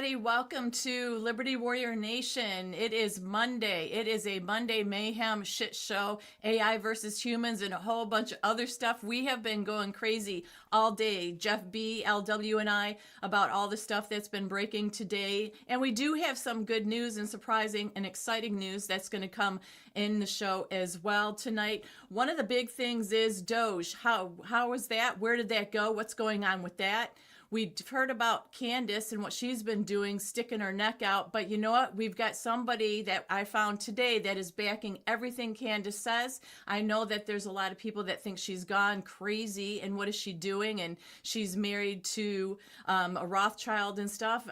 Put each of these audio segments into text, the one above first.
everybody. Welcome to Liberty Warrior Nation. It is Monday. It is a Monday Mayhem shit show, AI versus humans, and a whole bunch of other stuff. We have been going crazy all day, Jeff B, LW, and I, about all the stuff that's been breaking today. And we do have some good news and surprising and exciting news that's going to come in the show as well tonight. One of the big things is Doge. How was that? Where did that go? What's going on with that? We've heard about Candace and what she's been doing, sticking her neck out. But you know what? We've got somebody that I found today that is backing everything Candace says. I know that there's a lot of people that think she's gone crazy and what is she doing? And she's married to a Rothschild and stuff.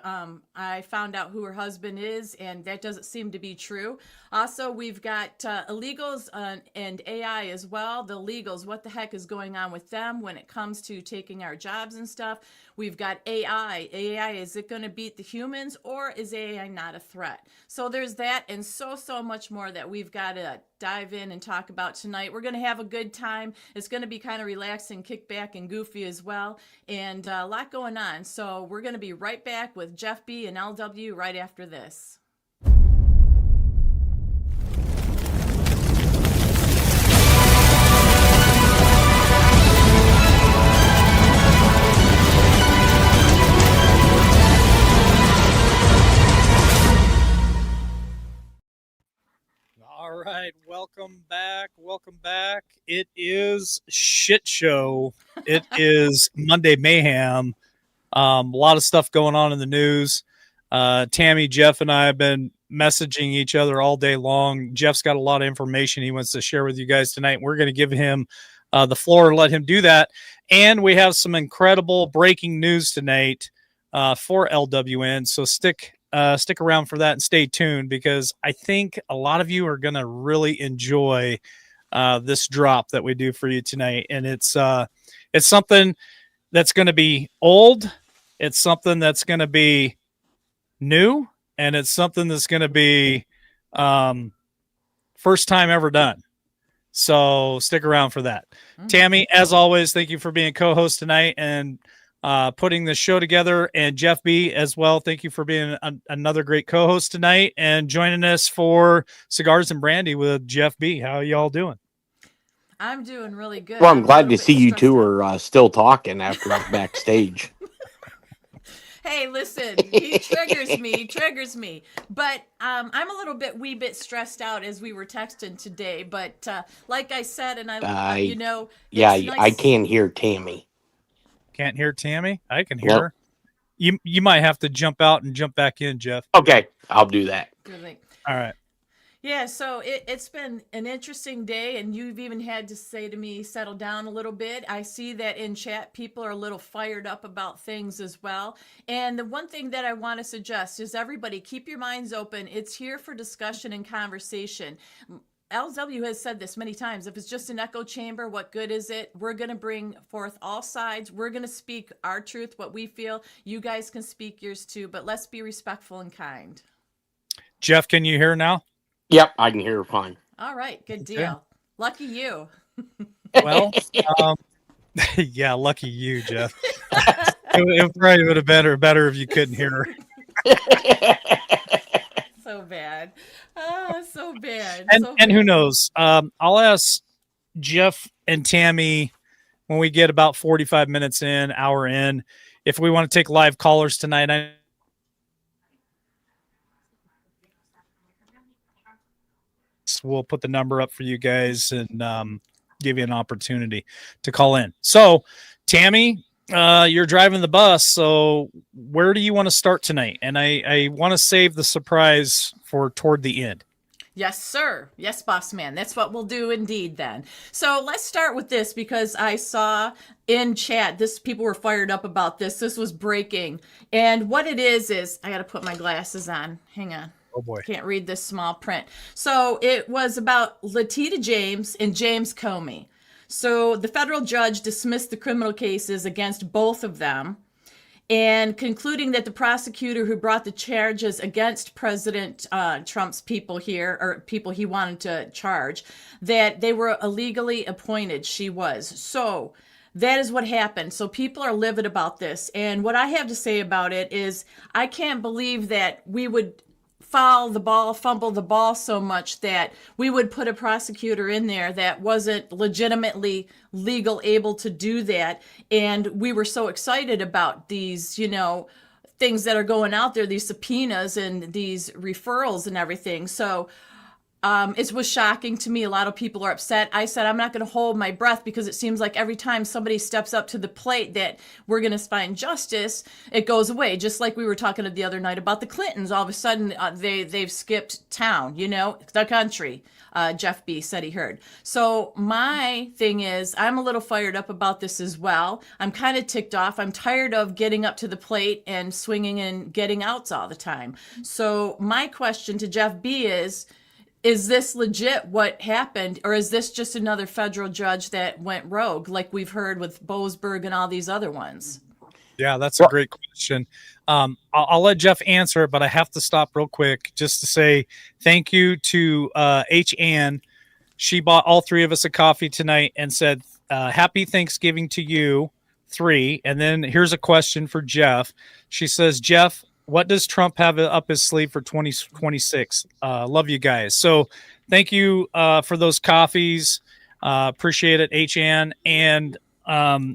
I found out who her husband is, and that doesn't seem to be true. Also, we've got illegals and AI as well. The illegals, what the heck is going on with them when it comes to taking our jobs and stuff? We've got AI. AI, is it going to beat the humans, or is AI not a threat? So there's that and so much more that we've got to dive in and talk about tonight. We're going to have a good time. It's going to be kind of relaxing, kick back, and goofy as well, and a lot going on. So we're going to be right back with Jeff B and LW right after this. All right, welcome back. It is shit show. It is Monday Mayhem. A lot of stuff going on in the news. Tammy, Jeff, and I have been messaging each other all day long. Jeff's got a lot of information he wants to share with you guys tonight. We're going to give him the floor and let him do that. And we have some incredible breaking news tonight for LWN. So stick around for that and stay tuned, because I think a lot of you are going to really enjoy this drop that we do for you tonight. And it's something that's going to be old. It's something that's going to be new, and it's something that's going to be first time ever done. So stick around for that. Mm-hmm. Tammy, as always, thank you for being co-host tonight and putting the show together, and Jeff B as well. Thank you for being another great co-host tonight and joining us for Cigars and Brandy with Jeff B. How are y'all doing? I'm doing really good. Well, I'm glad to see you two are still talking after backstage. Hey, listen, he triggers me. But I'm a wee bit stressed out as we were texting today. But like I said, and I can't hear Tammy. Can't hear Tammy? I can hear her. You might have to jump out and jump back in, Jeff. Okay, I'll do that. All right. Yeah, so it's been an interesting day, and you've even had to say to me, settle down a little bit. I see that in chat, people are a little fired up about things as well. And the one thing that I want to suggest is everybody keep your minds open. It's here for discussion and conversation. LW has said this many times. If it's just an echo chamber, what good is it? We're going to bring forth all sides. We're going to speak our truth, what we feel. You guys can speak yours too, but let's be respectful and kind. Jeff, can you hear now? Yep, I can hear her fine. All right, good deal. Lucky you. Well, yeah, lucky you, Jeff. It probably would have been better if you couldn't hear her. So bad. So bad. And who knows? I'll ask Jeff and Tammy when we get about 45 minutes in, hour in, if we want to take live callers tonight. We'll put the number up for you guys and give you an opportunity to call in. So, Tammy, you're driving the bus. So where do you want to start tonight? And I want to save the surprise for toward the end. Yes, sir. Yes, boss man. That's what we'll do indeed then. So let's start with this, because I saw in chat, people were fired up about this. This was breaking. And what it is I got to put my glasses on. Hang on. Oh boy. Can't read this small print. So it was about Letitia James and James Comey. So the federal judge dismissed the criminal cases against both of them, and concluding that the prosecutor who brought the charges against President Trump's people here, or people he wanted to charge, that they were illegally appointed. She was. So that is what happened. So people are livid about this. And what I have to say about it is I can't believe that we would fumble the ball so much that we would put a prosecutor in there that wasn't legitimately legal able to do that. And we were so excited about these, things that are going out there, these subpoenas and these referrals and everything. So it was shocking to me. A lot of people are upset. I said, I'm not going to hold my breath because it seems like every time somebody steps up to the plate that we're going to find justice, it goes away. Just like we were talking the other night about the Clintons. All of a sudden, they've skipped town, the country. Jeff B said he heard. So my thing is, I'm a little fired up about this as well. I'm kind of ticked off. I'm tired of getting up to the plate and swinging and getting outs all the time. So my question to Jeff B is this legit what happened, or is this just another federal judge that went rogue like we've heard with Boasberg and all these other ones? Yeah, that's a great question. I'll let Jeff answer it, but I have to stop real quick just to say thank you to H. Ann. She bought all three of us a coffee tonight and said, happy Thanksgiving to you, 3. And then here's a question for Jeff. She says, Jeff, what does Trump have up his sleeve for 2026? Love you guys. So thank you for those coffees. Appreciate it, H. Ann. And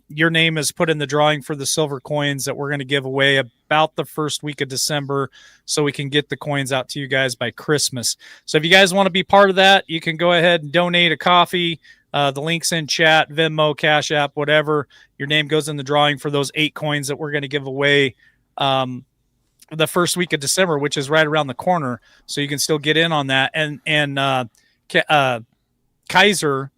your name is put in the drawing for the silver coins that we're going to give away about the first week of December so we can get the coins out to you guys by Christmas. So if you guys want to be part of that, you can go ahead and donate a coffee. The link's in chat, Venmo, Cash App, whatever. Your name goes in the drawing for those 8 coins that we're going to give away the first week of December, which is right around the corner. So you can still get in on that. And Kaiser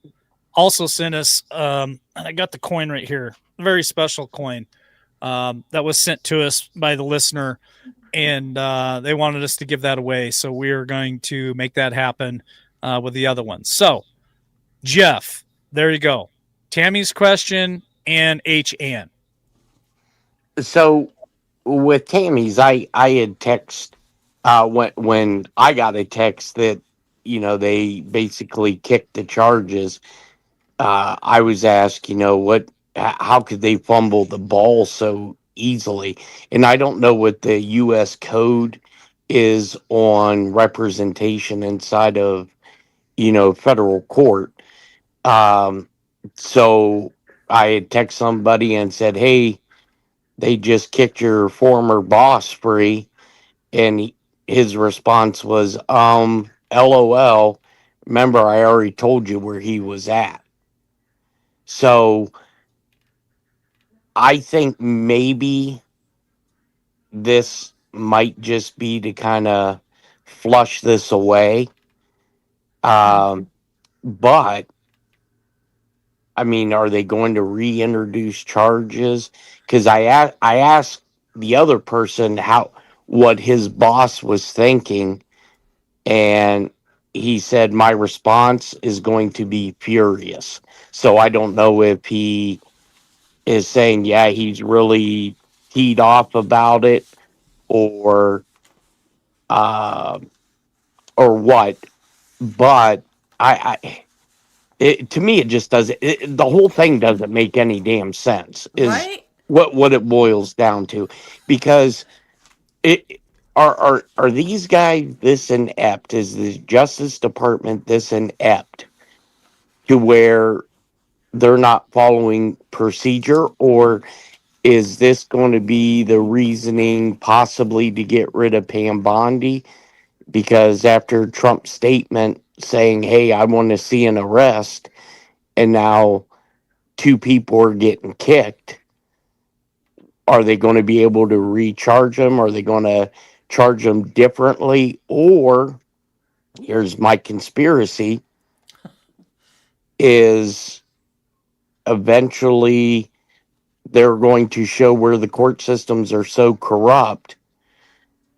also sent us, I got the coin right here, a very special coin that was sent to us by the listener. And they wanted us to give that away. So we are going to make that happen with the other ones. So Jeff, there you go. Tammy's question and H. Ann. So with Tammy's, I had text when I got a text that they basically kicked the charges. I was asked, how could they fumble the ball so easily? And I don't know what the U.S. code is on representation inside of federal court. So I had texted somebody and said, hey, they just kicked your former boss free. And his response was, LOL. Remember, I already told you where he was at. So I think maybe this might just be to kind of flush this away. But I mean, are they going to reintroduce charges? Because I asked the other person what his boss was thinking, and he said my response is going to be furious. So I don't know if he is saying, yeah, he's really teed off about it, or what. But to me, it just doesn't. The whole thing doesn't make any damn sense. Is Right? what it boils down to, because are these guys this inept? Is the Justice Department this inept to where they're not following procedure, or is this going to be the reasoning possibly to get rid of Pam Bondi? Because after Trump's statement saying, hey, I want to see an arrest, and now 2 people are getting kicked, are they going to be able to recharge them? Are they going to charge them differently? Or, here's my conspiracy, is eventually they're going to show where the court systems are so corrupt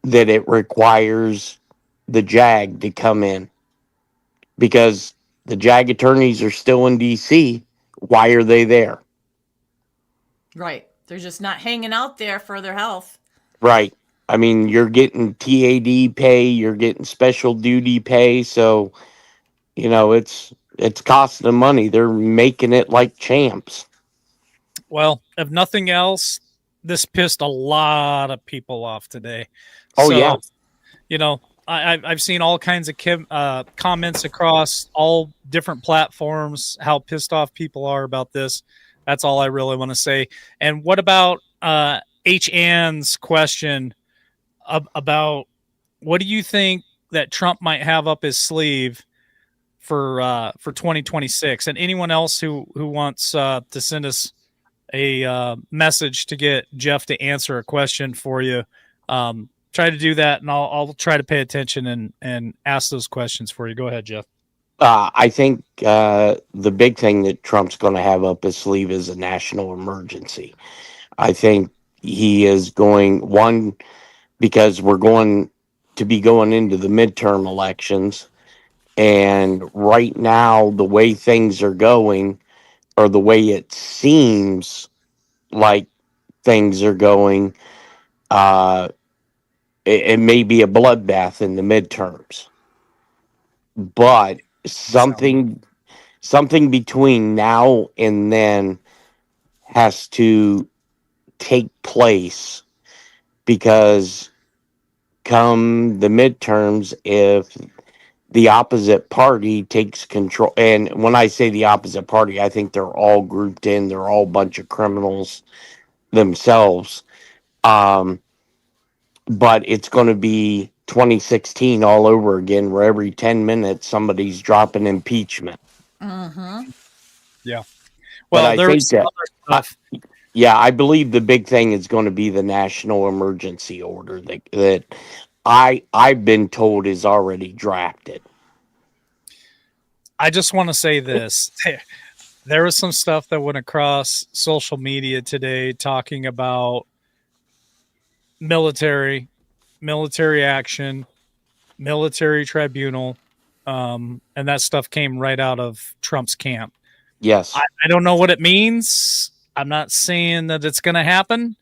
that it requires the JAG to come in. Because the JAG attorneys are still in D.C. Why are they there? Right. They're just not hanging out there for their health. Right. I mean, you're getting TAD pay, you're getting special duty pay, so it's costing them money. They're making it like champs. Well, if nothing else, this pissed a lot of people off today. Oh, So, yeah. you know, I've seen all kinds of comments across all different platforms, how pissed off people are about this. That's all I really want to say. And what about H. Ann's question about what do you think that Trump might have up his sleeve for 2026? And anyone else who wants to send us a message to get Jeff to answer a question for you, try to do that, and I'll try to pay attention and ask those questions for you. Go ahead, Jeff. I think the big thing that Trump's going to have up his sleeve is a national emergency. I think he is going, one, because we're going to be going into the midterm elections. And right now, the way things are going, or the way it seems like things are going, uh, it may be a bloodbath in the midterms. But something between now and then has to take place, because come the midterms, if the opposite party takes control, and when I say the opposite party, I think they're all grouped in, they're all a bunch of criminals themselves. Um, but it's going to be 2016 all over again, where every 10 minutes somebody's dropping impeachment. Mm-hmm. Yeah. But Well, I there think was some that, other stuff. yeah, I believe the big thing is going to be the national emergency order that I've been told is already drafted. I just want to say this. There was some stuff that went across social media today talking about military action, military tribunal, and that stuff came right out of Trump's camp. Yes. I don't know what it means. I'm not saying that it's going to happen.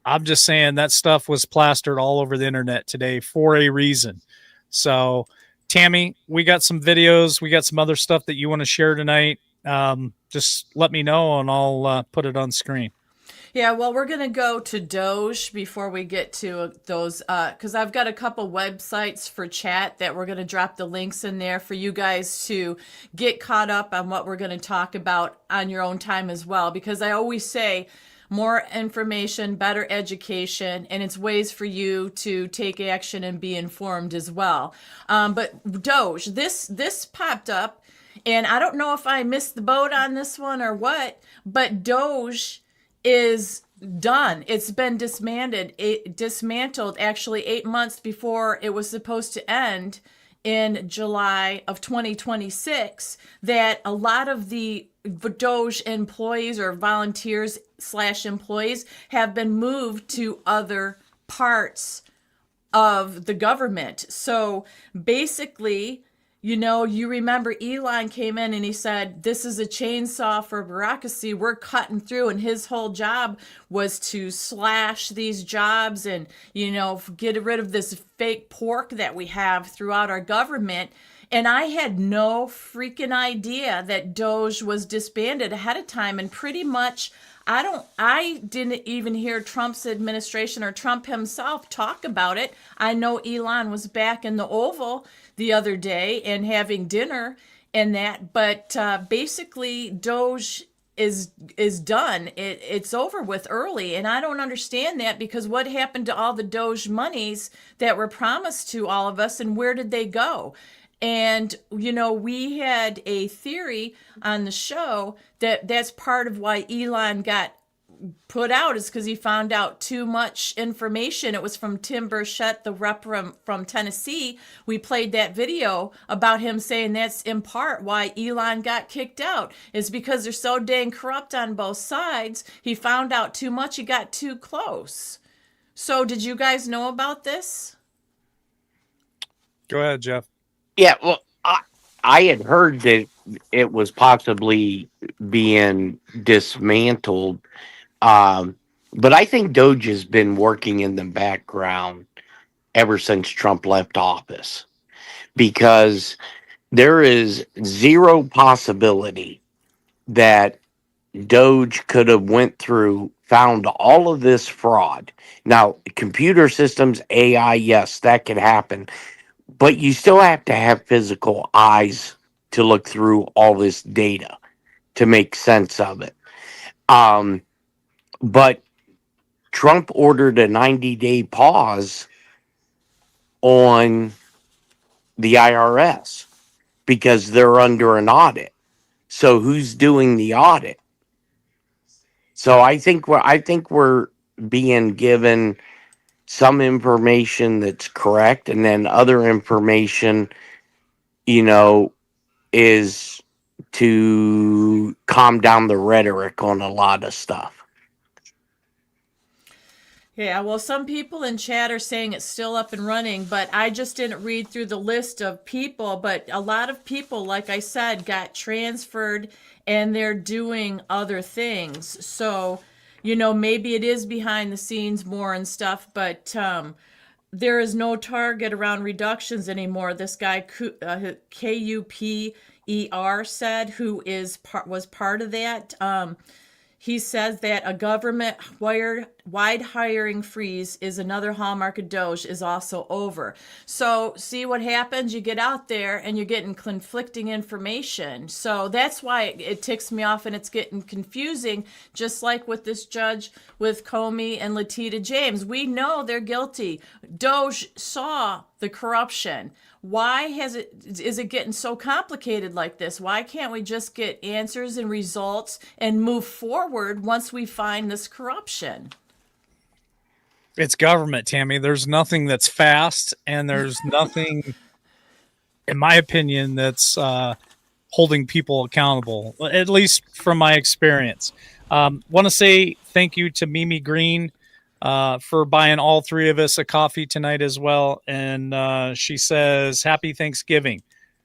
I'm just saying that stuff was plastered all over the internet today for a reason. So, Tammy, we got some videos. We got some other stuff that you want to share tonight. Just let me know and I'll put it on screen. Yeah, well, we're going to go to Doge before we get to those, because I've got a couple websites for chat that we're going to drop the links in there for you guys to get caught up on what we're going to talk about on your own time as well. Because I always say more information, better education, and it's ways for you to take action and be informed as well. But Doge, this popped up, and I don't know if I missed the boat on this one or what, but Doge is done. It's been dismantled actually 8 months before it was supposed to end in July of 2026. That a lot of the Doge employees or volunteers / employees have been moved to other parts of the government. So basically, you remember Elon came in and he said, this is a chainsaw for bureaucracy. We're cutting through. And his whole job was to slash these jobs and, get rid of this fake pork that we have throughout our government. And I had no freaking idea that Doge was disbanded ahead of time. And pretty much I didn't even hear Trump's administration or Trump himself talk about it. I know Elon was back in the Oval the other day and having dinner and that, but basically Doge is done. It's over with early, and I don't understand that, because what happened to all the Doge monies that were promised to all of us, and where did they go? And, we had a theory on the show that that's part of why Elon got put out, is because he found out too much information. It was from Tim Burchett, the rep from Tennessee. We played that video about him saying that's in part why Elon got kicked out, is because they're so dang corrupt on both sides. He found out too much. He got too close. So did you guys know about this? Go ahead, Jeff. Yeah, well, I had heard that it was possibly being dismantled, but I think Doge has been working in the background ever since Trump left office, because there is zero possibility that Doge could have went through, found all of this fraud. Now, computer systems, AI, yes, that could happen, but you still have to have physical eyes to look through all this data to make sense of it. Um, but Trump ordered a 90-day pause on the IRS because they're under an audit. So who's doing the audit? So I think we're being given some information that's correct, and then other information, you know, is to calm down the rhetoric on a lot of stuff. Yeah, well, some people in chat are saying it's still up and running, but I just didn't read through the list of people. But a lot of people, like I said, got transferred and they're doing other things. So, maybe it is behind the scenes more and stuff, but there is no target around reductions anymore. This guy, Kuper said, was part of that. He says that a government-wide hiring freeze is another hallmark of Doge is also over. So see what happens? You get out there and you're getting conflicting information. So that's why it ticks me off and it's getting confusing, just like with this judge with Comey and Letitia James. We know they're guilty. Doge saw the corruption. Why is it getting so complicated like this? Why can't we just get answers and results and move forward once we find this corruption? It's government, Tammy. There's nothing that's fast, and there's nothing, in my opinion, that's holding people accountable, at least from my experience. Want to say thank you to Mimi Green for buying all three of us a coffee tonight as well. And she says, Happy Thanksgiving.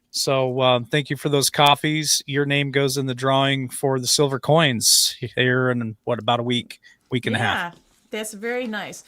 So thank you for those coffees. Your name goes in the drawing for the silver coins here in about a week and a half. That's very nice.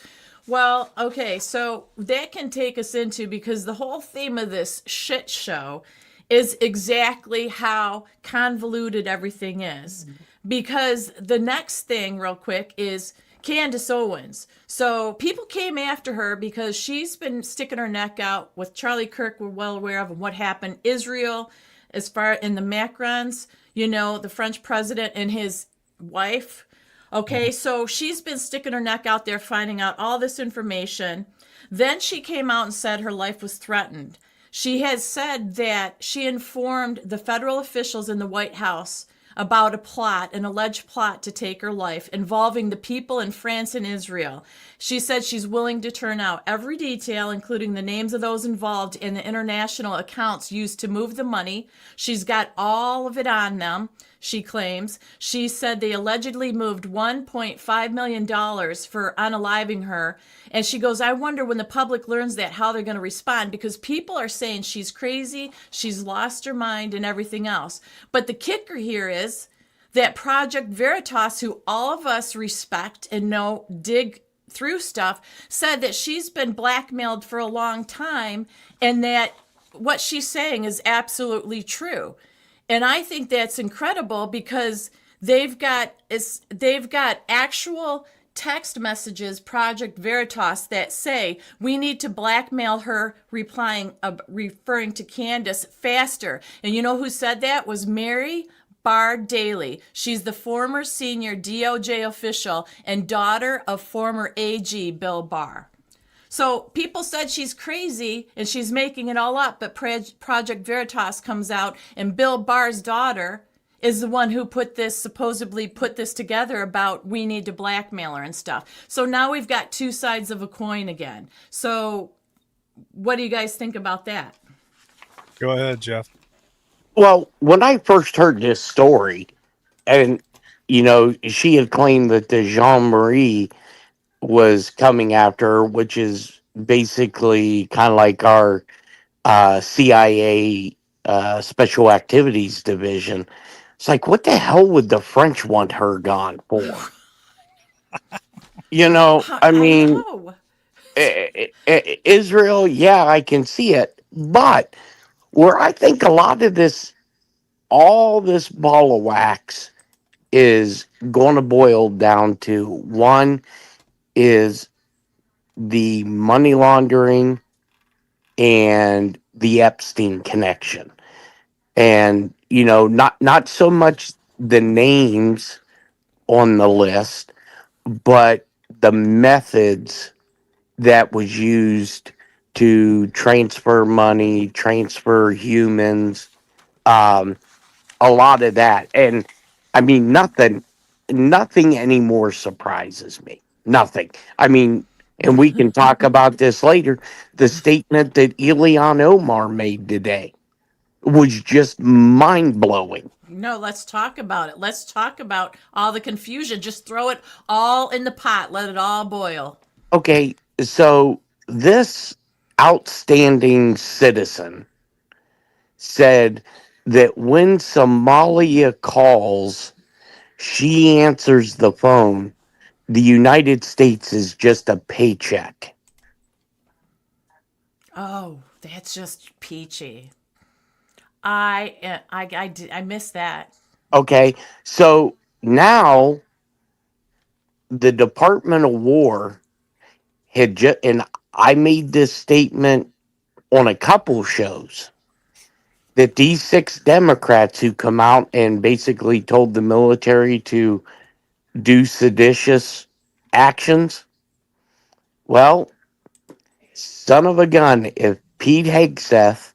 Well, okay, so that can take us into, because the whole theme of this shit show is exactly how convoluted everything is. Because the next thing, real quick, is Candace Owens. So people came after her because she's been sticking her neck out with Charlie Kirk. We're well aware of what happened. Israel, as far in the Macrons, the French president and his wife. Okay, so she's been sticking her neck out there, finding out all this information. Then she came out and said her life was threatened. She has said that she informed the federal officials in the White House about an alleged plot to take her life involving the people in France and Israel. She said she's willing to turn out every detail, including the names of those involved in the international accounts used to move the money. She's got all of it on them, she claims. She said they allegedly moved $1.5 million for unaliving her. And she goes, I wonder when the public learns that, how they're going to respond, because people are saying she's crazy, she's lost her mind, and everything else. But the kicker here is that Project Veritas, who all of us respect and know dig through stuff, said that she's been blackmailed for a long time and that what she's saying is absolutely true. And I think that's incredible because they've got actual text messages, Project Veritas, that say we need to blackmail her, referring to Candace, faster. And you know who said that? Was Mary Barr Daley. She's the former senior DOJ official and daughter of former AG Bill Barr. So people said she's crazy and she's making it all up, but Project Veritas comes out and Bill Barr's daughter is the one who supposedly put this together about we need to blackmail her and stuff. So now we've got two sides of a coin again. So what do you guys think about that? Go ahead, Jeff. Well, when I first heard this story, and she had claimed that the Jean Marie was coming after her, which is basically kind of like our CIA Special Activities Division. It's like, what the hell would the French want her gone for? I mean, Israel, yeah, I can see it. But where I think a lot of all this ball of wax is going to boil down to one is the money laundering and the Epstein connection. And, not so much the names on the list, but the methods that was used to transfer money, transfer humans, um, a lot of that. And I mean, nothing anymore surprises me. Nothing. I mean, and we can talk about this later. The statement that Ilhan Omar made today was just mind blowing. No, let's talk about it. Let's talk about all the confusion. Just throw it all in the pot. Let it all boil. Okay, so this outstanding citizen said that when Somalia calls, she answers the phone. The United States is just a paycheck. Oh, that's just peachy. I missed that. Okay, so now the Department of War had just, and I made this statement on a couple shows, that these 6 Democrats who come out and basically told the military to do seditious actions, well, son of a gun, if Pete Hegseth,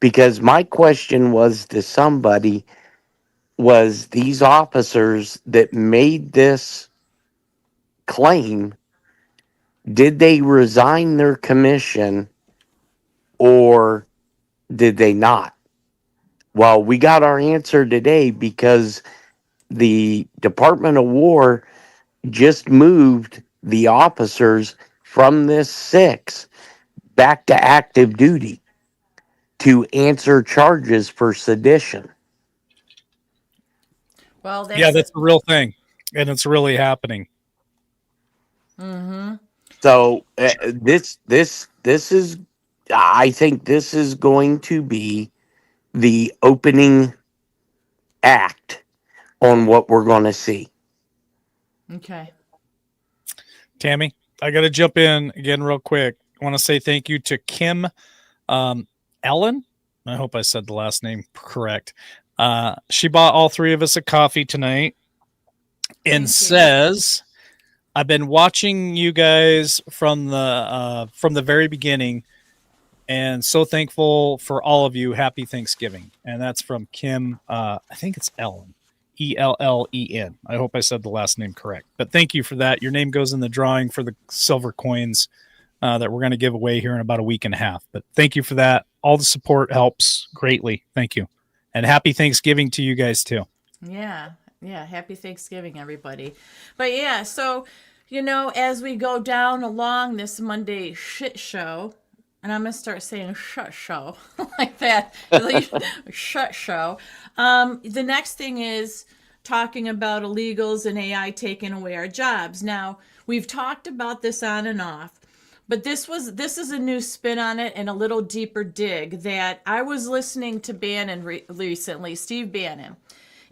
because my question was to somebody, was these officers that made this claim, did they resign their commission or did they not? Well, we got our answer today because the Department of War just moved the officers from this 6 back to active duty to answer charges for sedition. Well, Yeah, that's that's a real thing, and it's really happening. mm-hmm. So this is, I think this is going to be the opening act on what we're going to see. Okay. Tammy, I got to jump in again real quick. I want to say thank you to Kim Ellen. I hope I said the last name correct. She bought all 3 of us a coffee tonight and says, I've been watching you guys from the very beginning and so thankful for all of you. Happy Thanksgiving. And that's from Kim. I think it's Ellen. Ellen. I hope I said the last name correct. But thank you for that. Your name goes in the drawing for the silver coins that we're going to give away here in about a week and a half. But thank you for that. All the support helps greatly. Thank you. And happy Thanksgiving to you guys too. Yeah. Yeah. Happy Thanksgiving, everybody. But yeah, so, as we go down along this Monday shit show, and I'm going to start saying shut show like that. Shut show. The next thing is talking about illegals and AI taking away our jobs. Now, we've talked about this on and off, but this is a new spin on it and a little deeper dig that I was listening to Bannon recently, Steve Bannon,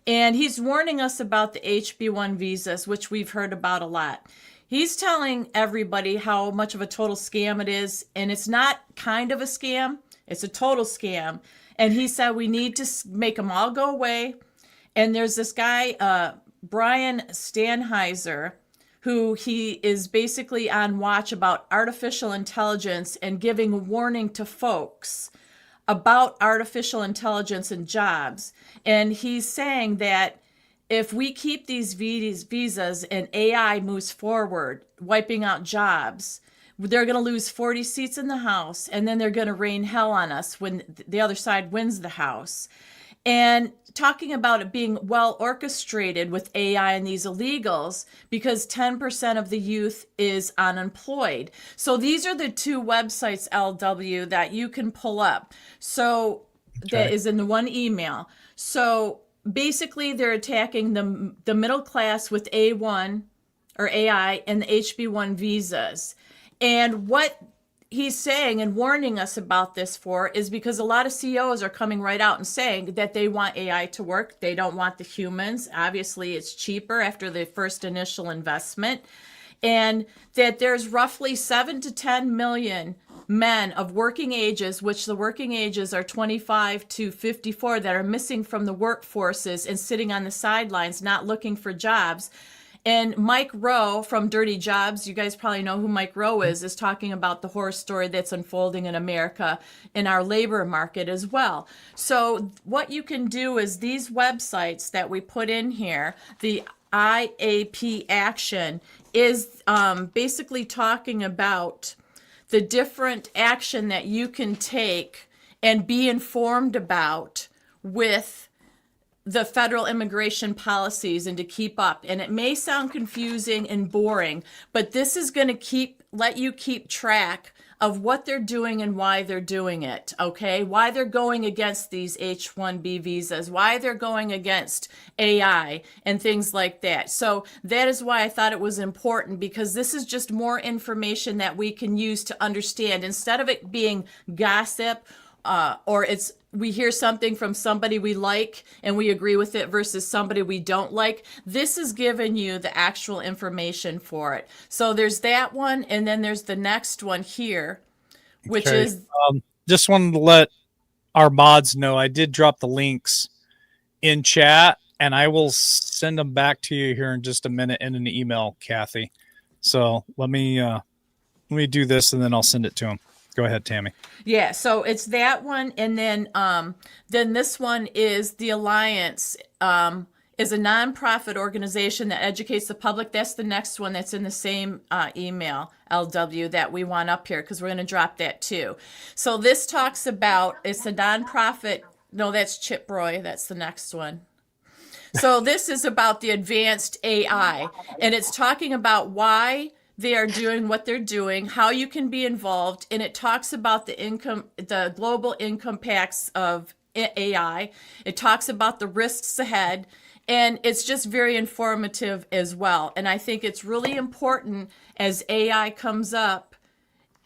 and he's warning us about the HB1 visas, which we've heard about a lot. He's telling everybody how much of a total scam it is, and it's not kind of a scam, it's a total scam. And he said we need to make them all go away. And there's this guy, Brian Stanheiser, who he is basically on watch about artificial intelligence and giving a warning to folks about artificial intelligence and jobs. And he's saying that if we keep these visas and AI moves forward, wiping out jobs, they're going to lose 40 seats in the House, and then they're going to rain hell on us when the other side wins the House. And talking about it being well orchestrated with AI and these illegals, because 10% of the youth is unemployed. So these are the 2 websites, LW, that you can pull up. So that is in the one email. So basically they're attacking the middle class with A1 or AI and the HB1 visas. And what he's saying and warning us about this for is because a lot of CEOs are coming right out and saying that they want AI to work. They don't want the humans. Obviously, it's cheaper after the first initial investment. And that there's roughly 7 to 10 million men of working ages, which the working ages are 25 to 54, that are missing from the workforces and sitting on the sidelines, not looking for jobs. And Mike Rowe from Dirty Jobs, you guys probably know who Mike Rowe is talking about the horror story that's unfolding in America in our labor market as well. So what you can do is these websites that we put in here, the IAP action is basically talking about the different action that you can take and be informed about with the federal immigration policies and to keep up. And it may sound confusing and boring, but this is going to let you keep track of what they're doing and why they're doing it, okay? Why they're going against these H-1B visas, why they're going against AI and things like that. So that is why I thought it was important, because this is just more information that we can use to understand, instead of it being gossip or we hear something from somebody we like and we agree with it versus somebody we don't like. This is giving you the actual information for it. So there's that one, and then there's the next one here, which is just wanted to let our mods know I did drop the links in chat, and I will send them back to you here in just a minute in an email, Kathy. So let me do this, and then I'll send it to him. Go ahead, Tammy. Yeah, so it's that one, and then this one is the Alliance, is a nonprofit organization that educates the public. That's the next one that's in the same email, LW, that we want up here, because we're going to drop that too. So this talks about, it's a nonprofit. No, that's Chip Roy. That's the next one. So this is about the advanced AI, and it's talking about why they are doing what they're doing, how you can be involved, and it talks about the global impacts of AI. It talks about the risks ahead, and it's just very informative as well. And I think it's really important as AI comes up,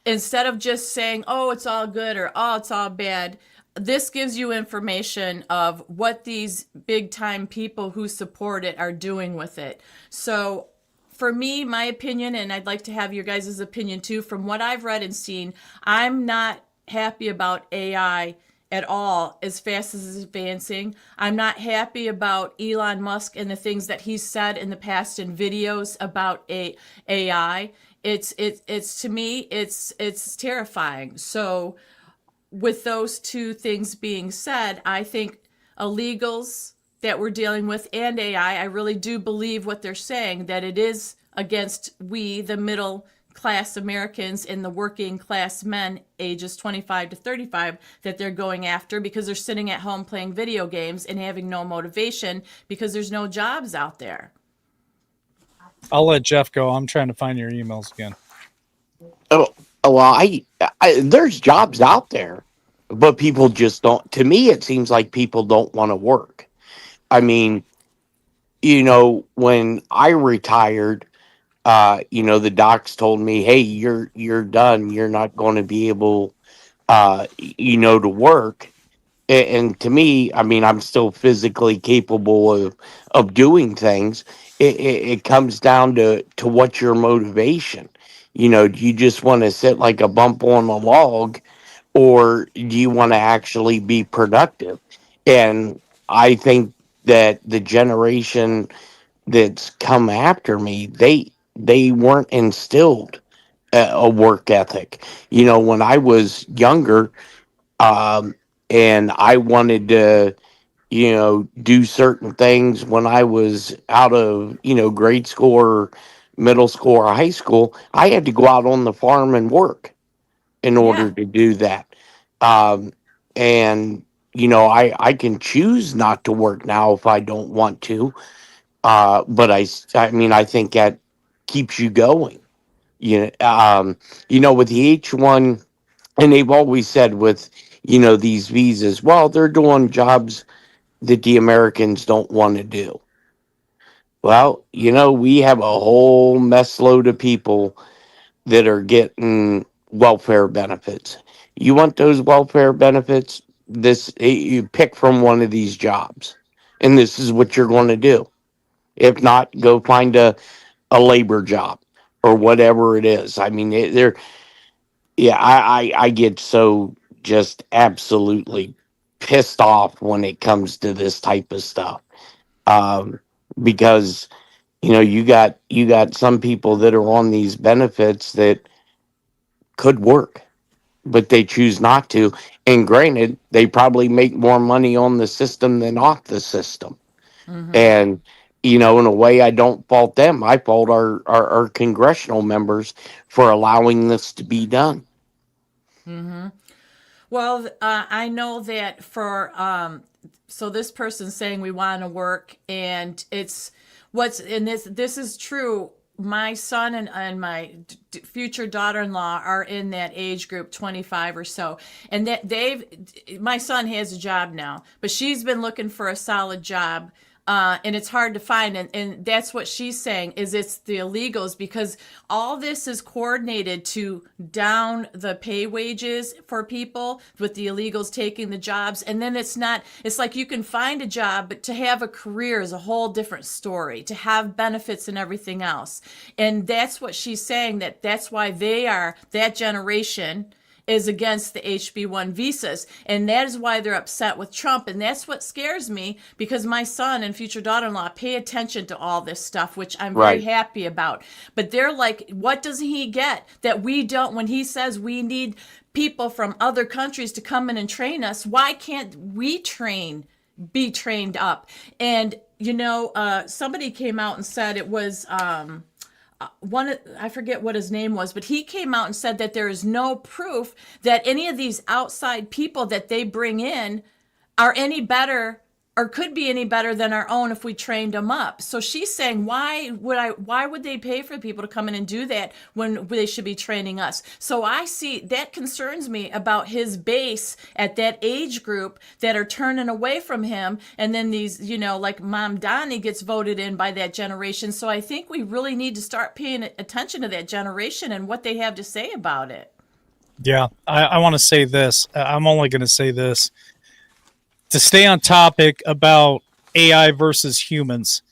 instead of just saying, oh, it's all good or oh, it's all bad, this gives you information of what these big time people who support it are doing with it. So for me, my opinion, and I'd like to have your guys' opinion too, from what I've read and seen, I'm not happy about AI at all as fast as it's advancing. I'm not happy about Elon Musk and the things that he's said in the past in videos about AI. It's to me, it's terrifying. So with those two things being said, I think illegals that we're dealing with and AI, I really do believe what they're saying, that it is against we, the middle class Americans and the working class men ages 25 to 35, that they're going after, because they're sitting at home playing video games and having no motivation because there's no jobs out there. I'll let Jeff go. I'm trying to find your emails again. Oh, well, I there's jobs out there, but people just don't. To me, it seems like people don't want to work. I mean, when I retired, the docs told me, "Hey, you're done. You're not going to be able, to work." And to me, I mean, I'm still physically capable of doing things. It comes down to what's your motivation. Do you just want to sit like a bump on a log, or do you want to actually be productive? And I think that the generation that's come after me, they weren't instilled a work ethic. When I was younger, um, and I wanted to, do certain things when I was out of, grade school or middle school or high school, I had to go out on the farm and work in Yeah. order to do that. Um, and, I can choose not to work now if I don't want to. But I mean, I think that keeps you going. With the H1, and they've always said with, these visas, well, they're doing jobs that the Americans don't want to do. Well, we have a whole mess load of people that are getting welfare benefits. You want those welfare benefits? You pick from one of these jobs, and this is what you're going to do. If not, go find a labor job or whatever it is. I mean, they're yeah. I get so just absolutely pissed off when it comes to this type of stuff, um, because you got some people that are on these benefits that could work, but they choose not to. And granted, they probably make more money on the system than off the system. Mm-hmm. And, in a way, I don't fault them. I fault our congressional members for allowing this to be done. Mm-hmm. Well, I know that so this person's saying we want to work, and and this is true. My son and my future daughter-in-law are in that age group, 25 or so, and that my son has a job now, but she's been looking for a solid job. And it's hard to find, and that's what she's saying is it's the illegals, because all this is coordinated to down the pay wages for people with the illegals taking the jobs. And then it's like you can find a job, but to have a career is a whole different story, to have benefits and everything else. And that's what she's saying, that's why that generation is against the HB1 visas. And that is why they're upset with Trump. And that's what scares me, because my son and future daughter-in-law pay attention to all this stuff, which I'm very Right. happy about. But they're like, what does he get that we don't? When he says we need people from other countries to come in and train us, why can't we be trained up? And, somebody came out and said it was... I forget what his name was, but he came out and said that there is no proof that any of these outside people that they bring in are any better or could be any better than our own if we trained them up. So she's saying, why would they pay for people to come in and do that when they should be training us? So I see that concerns me about his base at that age group that are turning away from him. And then these, like Mom Donnie gets voted in by that generation. So I think we really need to start paying attention to that generation and what they have to say about it. Yeah, I want to say this. I'm only going to say this. To stay on topic about AI versus humans,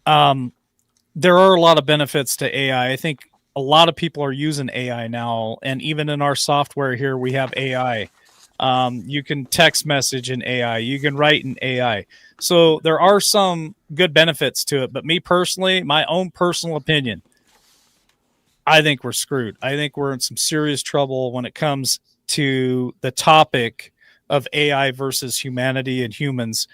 there are a lot of benefits to AI. I think a lot of people are using AI now, and even in our software here, we have AI. You can text message in AI. You can write in AI. So there are some good benefits to it. But me personally, my own personal opinion, I think we're screwed. I think we're in some serious trouble when it comes to the topic of AI versus humanity and humans.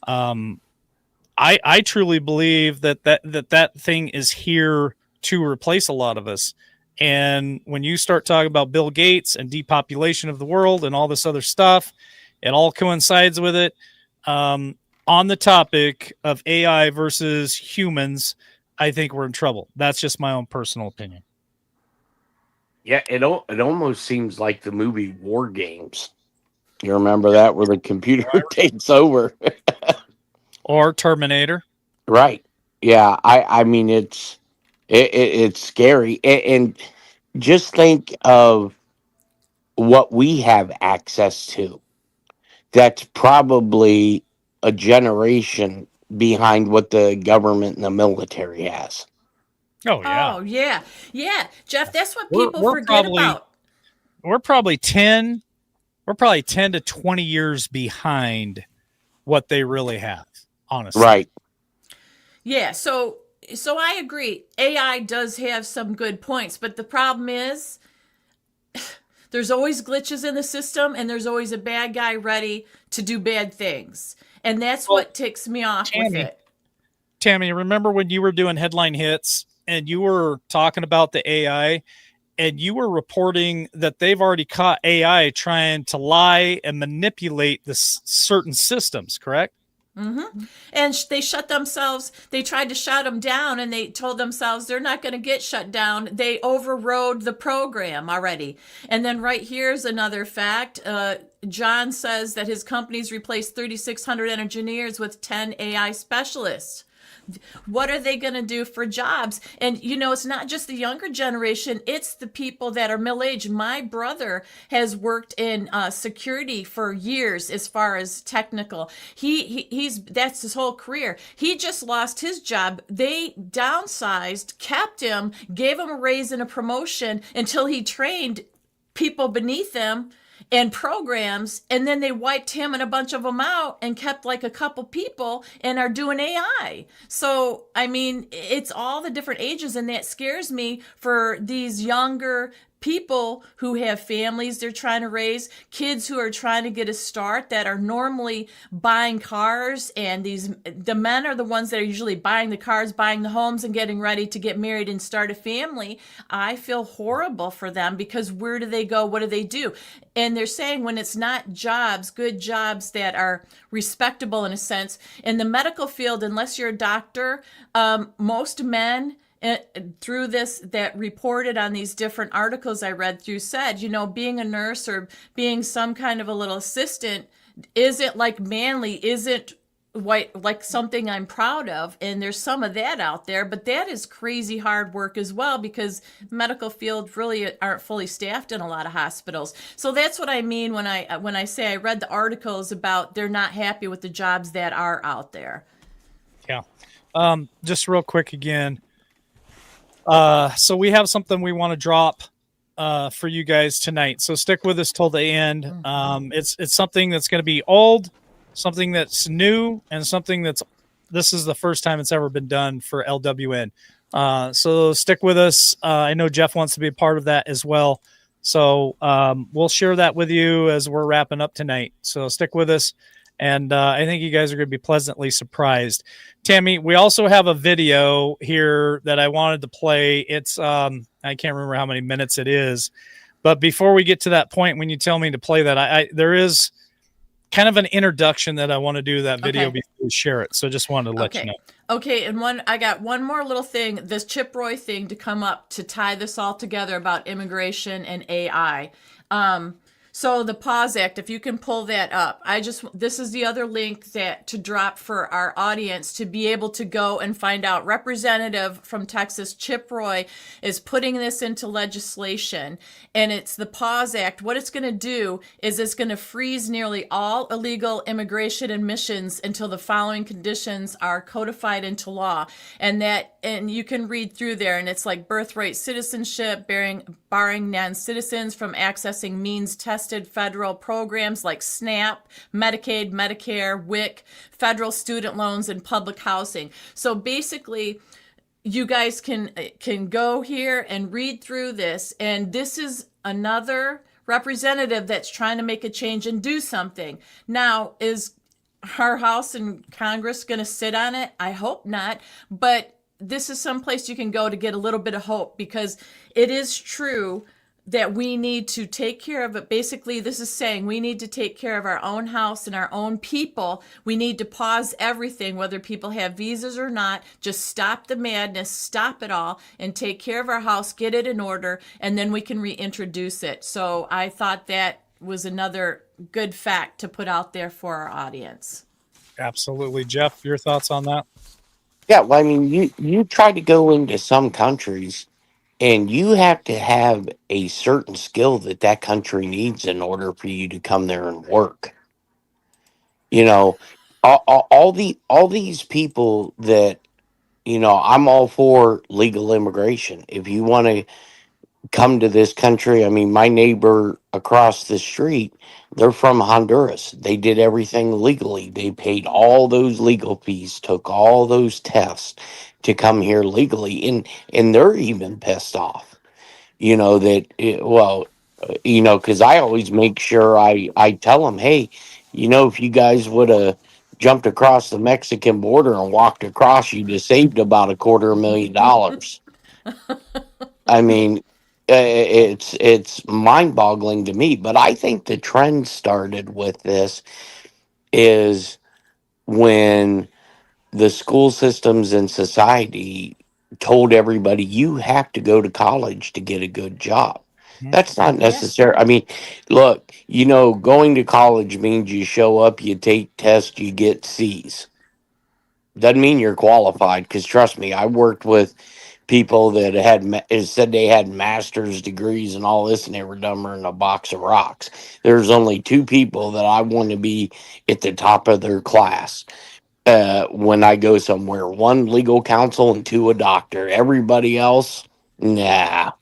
I truly believe that thing is here to replace a lot of us. And when you start talking about Bill Gates and depopulation of the world and all this other stuff, it all coincides with it. On the topic of AI versus humans, I think we're in trouble. That's just my own personal opinion. Yeah, it almost seems like the movie War Games. You remember that, where the computer takes over? Or Terminator. Right. Yeah. I mean, it's scary, and just think of what we have access to. That's probably a generation behind what the government and the military has. Oh yeah. Oh, yeah. Yeah. Jeff, that's what We're people we're forget probably about. we're probably 10 we're probably 10 to 20 years behind what they really have, honestly. Right. Yeah, so I agree. AI does have some good points, but the problem is there's always glitches in the system and there's always a bad guy ready to do bad things. And that's Well, what ticks me off with it. Tammy, remember when you were doing headline hits and you were talking about the AI and you were reporting that they've already caught AI trying to lie and manipulate the certain systems, correct? Mm-hmm. And they tried to shut them down, and they told themselves they're not going to get shut down. They overrode the program already. And then right here's another fact. John says that his company's replaced 3,600 engineers with 10 AI specialists. What are they going to do for jobs? And, you know, it's not just the younger generation, it's the people that are middle aged. My brother has worked in security for years as far as technical. He's that's his whole career. He just lost his job. They downsized, kept him, gave him a raise and a promotion until he trained people beneath him and programs, and then they wiped him and a bunch of them out and kept like a couple people and are doing AI. So, I mean, it's all the different ages, and that scares me for these younger people who have families they're trying to raise, kids who are trying to get a start that are normally buying cars, and the men are the ones that are usually buying the cars, buying the homes, and getting ready to get married and start a family. I feel horrible for them, because where do they go? What do they do? And they're saying when it's not jobs, good jobs that are respectable in a sense, in the medical field, unless you're a doctor, most men through this that reported on these different articles I read through said, you know, being a nurse or being some kind of a little assistant isn't like manly, isn't white, like something I'm proud of. And there's some of that out there, but that is crazy hard work as well, because medical field really aren't fully staffed in a lot of hospitals. So that's what I mean when I say I read the articles about they're not happy with the jobs that are out there. Yeah. Just real quick again. So we have something we want to drop for you guys tonight. So stick with us till the end. It's something that's going to be old, something that's new, and something this is the first time it's ever been done for LWN. So stick with us. I know Jeff wants to be a part of that as well. So we'll share that with you as we're wrapping up tonight. So stick with us. And I think you guys are going to be pleasantly surprised. Tammy, we also have a video here that I wanted to play. It's I can't remember how many minutes it is. But before we get to that point, when you tell me to play that, there is kind of an introduction that I want to do to that video before we share it. So just wanted to let you know. Okay, and I got one more little thing, this Chip Roy thing to come up to tie this all together about immigration and AI. So the Pause Act, if you can pull that up, this is the other link that to drop for our audience to be able to go and find out. Representative from Texas, Chip Roy, is putting this into legislation, and it's the Pause Act. What it's going to do is it's going to freeze nearly all illegal immigration admissions until the following conditions are codified into law. And you can read through there, and it's like birthright citizenship, barring non-citizens from accessing means-tested federal programs like SNAP, Medicaid, Medicare, WIC, federal student loans, and public housing. So basically, you guys can go here and read through this, and this is another representative that's trying to make a change and do something. Now, is our House and Congress going to sit on it? I hope not, but this is some place you can go to get a little bit of hope, because it is true that we need to take care of it. Basically, this is saying we need to take care of our own house and our own people. We need to pause everything, whether people have visas or not. Just stop the madness, stop it all, and take care of our house, get it in order, and then we can reintroduce it. So I thought that was another good fact to put out there for our audience. Absolutely. Jeff, your thoughts on that? Yeah, well, I mean, you try to go into some countries, and you have to have a certain skill that country needs in order for you to come there and work. You know, all these people that, I'm all for legal immigration. If you want to come to this country, I mean, my neighbor across the street, they're from Honduras. They did everything legally. They paid all those legal fees, took all those tests to come here legally, and they're even pissed off. Because I always make sure I tell them, hey, if you guys would have jumped across the Mexican border and walked across, you'd have saved about $250,000. I mean, it's mind-boggling to me. But I think the trend started with this is when the school systems and society told everybody you have to go to college to get a good job. That's not necessary. I mean, look, going to college means you show up, you take tests, you get C's. doesn't mean you're qualified. Because trust me, I worked with people that said they had master's degrees and all this, and they were dumber than a box of rocks. There's only two people that I want to be at the top of their class when I go somewhere. One, legal counsel, and two, a doctor. Everybody else, nah.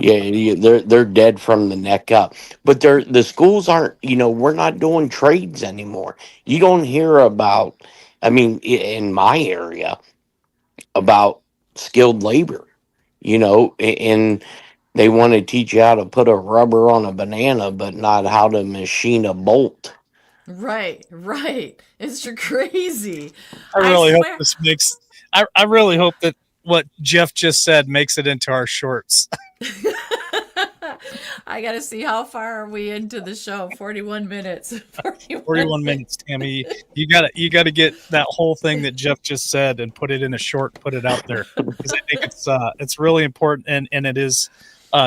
Yeah, they're dead from the neck up. But the schools aren't. We're not doing trades anymore. You don't hear about. I mean, in my area, about skilled labor. And they want to teach you how to put a rubber on a banana, but not how to machine a bolt. Right, right. It's crazy. I I really hope swear. this makes. I really hope that what Jeff just said makes it into our shorts. I got to see how far are we into the show. 41 minutes. 41 minutes, Tammy. You gotta get that whole thing that Jeff just said and put it in a short, put it out there, because I think it's really important, and it is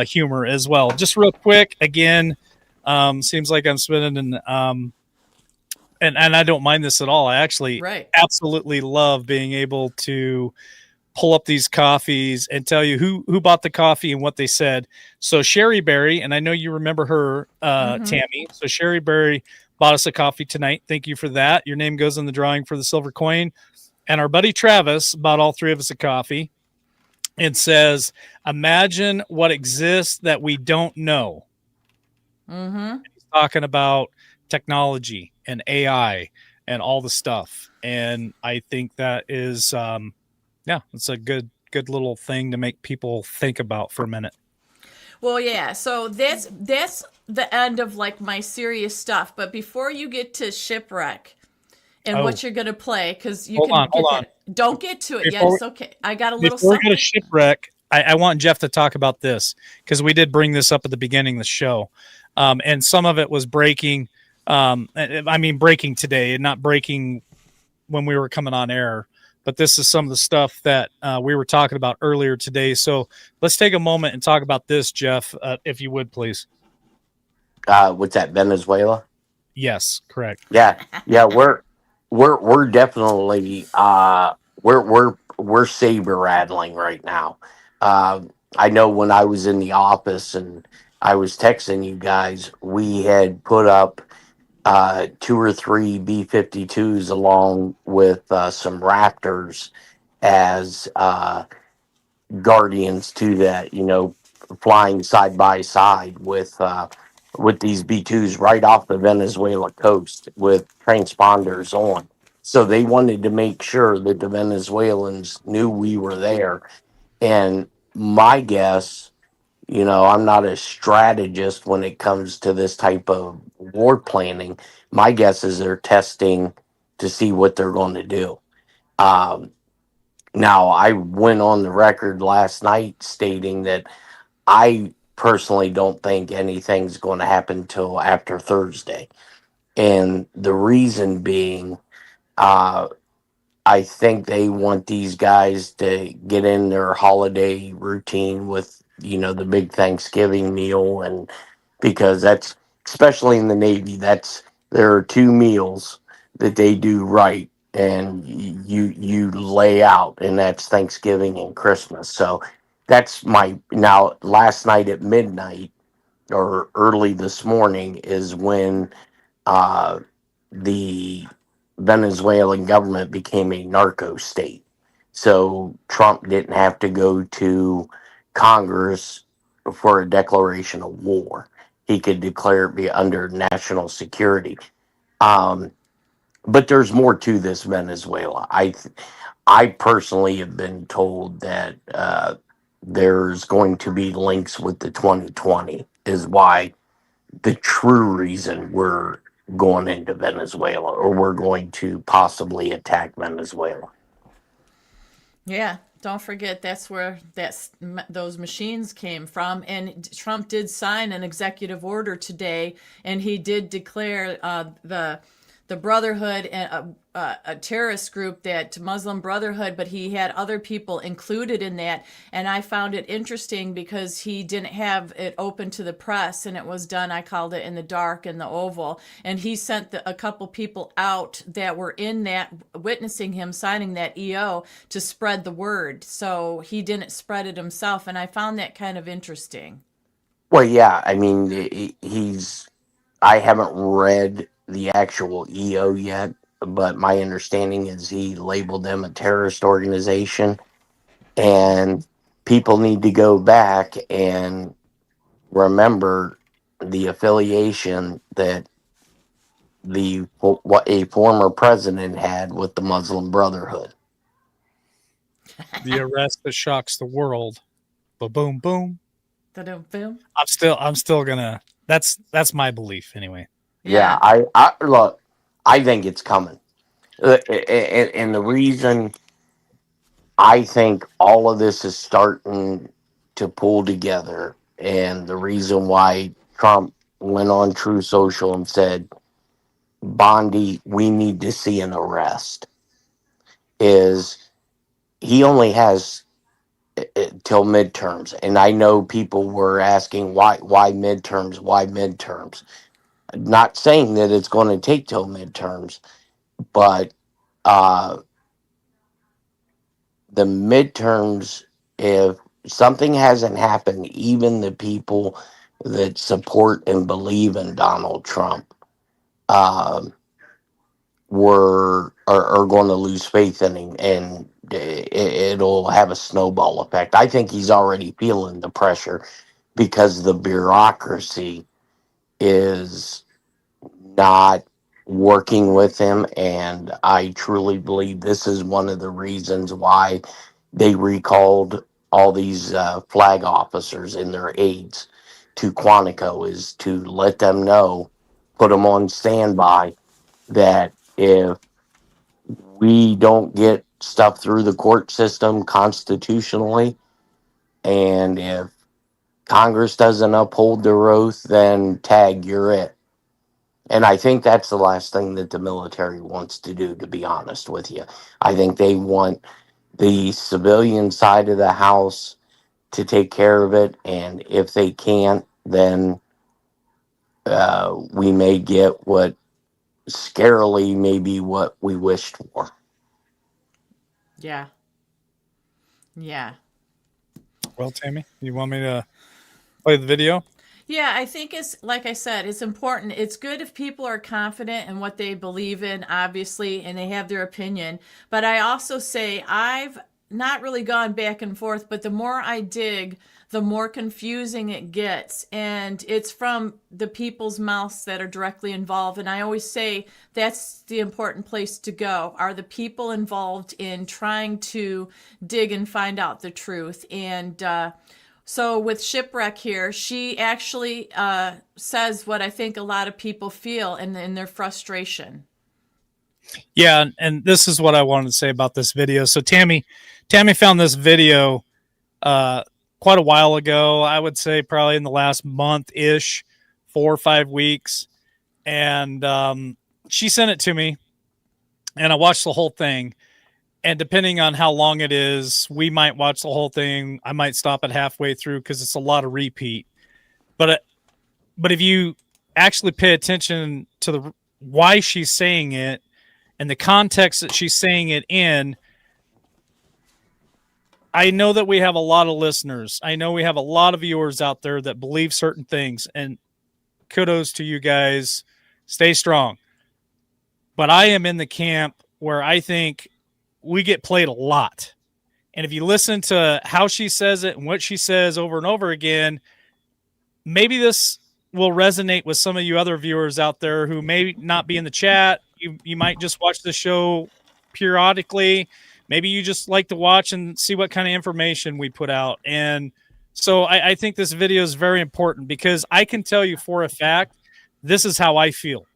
humor as well. Just real quick, again, seems like I'm spinning and I don't mind this at all. I actually Right. absolutely love being able to pull up these coffees and tell you who bought the coffee and what they said. So Sherry Berry, and I know you remember her, Tammy. So Sherry Berry bought us a coffee tonight. Thank you for that. Your name goes in the drawing for the silver coin. And our buddy Travis bought all three of us a coffee and says, "Imagine what exists that we don't know." Mm-hmm. He's talking about technology and AI and all the stuff. And I think that is yeah, it's a good little thing to make people think about for a minute. Well, yeah. So that's the end of like my serious stuff. But before you get to shipwreck and Oh, what you're gonna play, because you hold can on, get hold on. that. Don't get to it yet. Before It's okay. I got a little before we go to something. shipwreck, I want Jeff to talk about this because we did bring this up at the beginning of the show, and some of it was breaking. I mean, breaking today and not breaking when we were coming on air. But this is some of the stuff that we were talking about earlier today. So let's take a moment and talk about this, Jeff, if you would, please. What's that, Venezuela? Yes, correct. Yeah, we're definitely we're saber rattling right now. Uh, I know when I was in the office and I was texting you guys, we had put up two or three B-52s along with some Raptors as guardians to that, flying side by side with these B2s right off the Venezuela coast with transponders on. So they wanted to make sure that the Venezuelans knew we were there. And my guess, I'm not a strategist when it comes to this type of war planning. My guess is they're testing to see what they're going to do. Um, Now, I went on the record last night stating that I personally don't think anything's going to happen till after Thursday. And the reason being, uh, I think they want these guys to get in their holiday routine with, the big Thanksgiving meal. And because that's, especially in the Navy, there are two meals that they do right. And you lay out, and that's Thanksgiving and Christmas. So that's now last night at midnight or early this morning is when uh, the Venezuelan government became a narco state. So Trump didn't have to go to Congress for a declaration of war. He could declare it be under national security. Um, but there's more to this Venezuela. I personally have been told that there's going to be links with the 2020 is why the true reason we're going into Venezuela or we're going to possibly attack Venezuela. Yeah, don't forget that's where those machines came from. And Trump did sign an executive order today, and he did declare the the Brotherhood and a terrorist group, that Muslim Brotherhood, but he had other people included in that. And I found it interesting because he didn't have it open to the press, and it was done, I called it, in the dark in the Oval. And he sent a couple people out that were in that, witnessing him signing that EO, to spread the word. So he didn't spread it himself. And I found that kind of interesting. Well, yeah, I mean, I haven't read the actual EO yet, but my understanding is he labeled them a terrorist organization, and people need to go back and remember the affiliation that what a former president had with the Muslim Brotherhood. The arrest that shocks the world. Ba boom boom. Boom. I'm still gonna. That's my belief anyway. Yeah, I look. I think it's coming, and the reason I think all of this is starting to pull together, and the reason why Trump went on True Social and said, "Bondi, we need to see an arrest," is he only has till midterms, and I know people were asking why midterms, why midterms. Not saying that it's going to take till midterms, but uh, the midterms, if something hasn't happened, even the people that support and believe in Donald Trump um, are going to lose faith in him, and it'll have a snowball effect. I think he's already feeling the pressure because the bureaucracy is not working with him, and I truly believe this is one of the reasons why they recalled all these flag officers and their aides to Quantico, is to let them know, put them on standby, that if we don't get stuff through the court system constitutionally, and if Congress doesn't uphold their oath, then tag, you're it. And I think that's the last thing that the military wants to do, to be honest with you. I think they want the civilian side of the house to take care of it. And if they can't, then we may get what scarily maybe what we wished for. Yeah. Yeah. Well, Tammy, you want me to play the video? Yeah, I think it's, like I said, it's important. It's good if people are confident in what they believe in, obviously, and they have their opinion. But I also say I've not really gone back and forth, but the more I dig, the more confusing it gets. And it's from the people's mouths that are directly involved. And I always say that's the important place to go, are the people involved in trying to dig and find out the truth. And so with Shipwreck here, she actually says what I think a lot of people feel in their frustration. Yeah, and this is what I wanted to say about this video. So Tammy found this video quite a while ago. I would say probably in the last month-ish, 4 or 5 weeks. And she sent it to me, and I watched the whole thing. And depending on how long it is, we might watch the whole thing. I might stop it halfway through because it's a lot of repeat. But if you actually pay attention to the why she's saying it and the context that she's saying it in, I know that we have a lot of listeners. I know we have a lot of viewers out there that believe certain things, and kudos to you guys. Stay strong. But I am in the camp where I think we get played a lot. And if you listen to how she says it and what she says over and over again, maybe this will resonate with some of you other viewers out there who may not be in the chat. You might just watch the show periodically. Maybe you just like to watch and see what kind of information we put out. And so I think this video is very important because I can tell you for a fact, this is how I feel.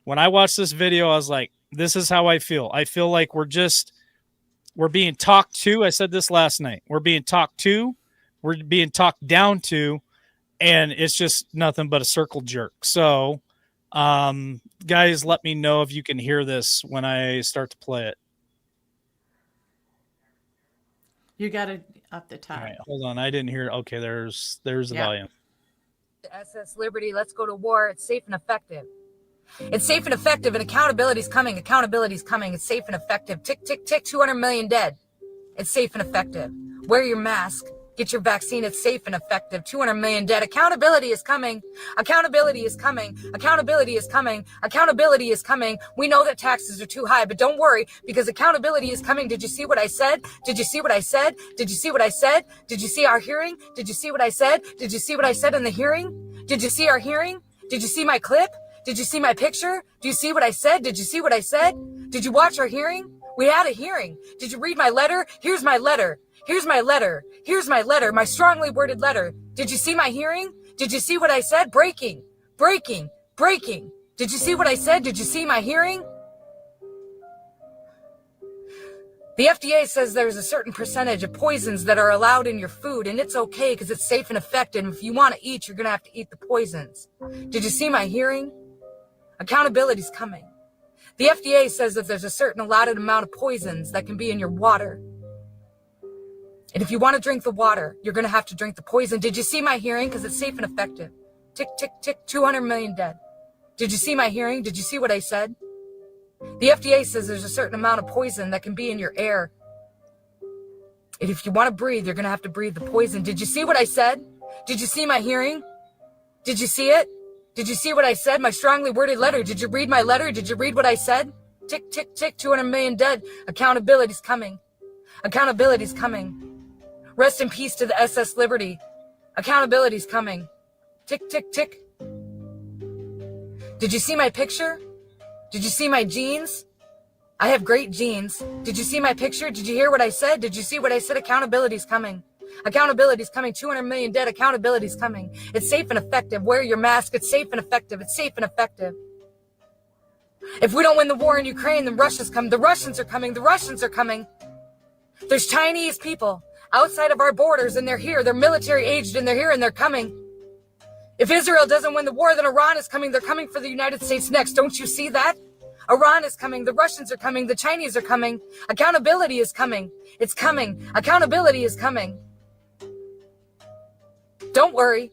When I watched this video, I was like, this is how I feel. I feel like we're being talked to. I said this last night. We're being talked to. We're being talked down to. And it's just nothing but a circle jerk. So Guys, let me know if you can hear this when I start to play it. You got it up the top. All right, hold on. I didn't hear. Okay, there's the volume. SS Liberty, let's go to war. It's safe and effective. It's safe and effective, and accountability's coming. Accountability's coming. It's safe and effective. Tick, tick, tick, 200 million dead. It's safe and effective. Wear your mask. Get your vaccine. It's safe and effective. 200 million dead. Accountability is coming. Accountability is coming. Accountability is coming. Accountability is coming. We know that taxes are too high, but don't worry, because accountability is coming. Did you see what I said? Did you see what I said? Did you see what I said? Did you see our hearing? Did you see what I said? Did you see what I said in the hearing? Did you see our hearing? Did you see my clip? Did you see my picture? Do you see what I said? Did you see what I said? Did you watch our hearing? We had a hearing. Did you read my letter? Here's my letter. Here's my letter. Here's my letter, my strongly worded letter. Did you see my hearing? Did you see what I said? Breaking, breaking, breaking. Did you see what I said? Did you see my hearing? The FDA says there's a certain percentage of poisons that are allowed in your food, and it's okay because it's safe and effective. And if you want to eat, you're going to have to eat the poisons. Did you see my hearing? Accountability's coming. The FDA says that there's a certain allotted amount of poisons that can be in your water. And if you want to drink the water, you're going to have to drink the poison. Did you see my hearing? Because it's safe and effective. Tick, tick, tick, 200 million dead. Did you see my hearing? Did you see what I said? The FDA says there's a certain amount of poison that can be in your air. And if you want to breathe, you're going to have to breathe the poison. Did you see what I said? Did you see my hearing? Did you see it? Did you see what I said? My strongly worded letter. Did you read my letter? Did you read what I said? Tick, tick, tick, 200 million dead. Accountability's coming. Accountability's coming. Rest in peace to the SS Liberty. Accountability's coming. Tick, tick, tick. Did you see my picture? Did you see my jeans? I have great jeans. Did you see my picture? Did you hear what I said? Did you see what I said? Accountability's coming. Accountability's coming. 200 million dead. Accountability's coming. It's safe and effective. Wear your mask. It's safe and effective. It's safe and effective. If we don't win the war in Ukraine, then Russia's coming. The Russians are coming. The Russians are coming. There's Chinese people outside of our borders, and they're here. They're military aged, and they're here, and they're coming. If Israel doesn't win the war, then Iran is coming. They're coming for the United States next. Don't you see that? Iran is coming. The Russians are coming. The Chinese are coming. Accountability is coming. It's coming. Accountability is coming. Don't worry.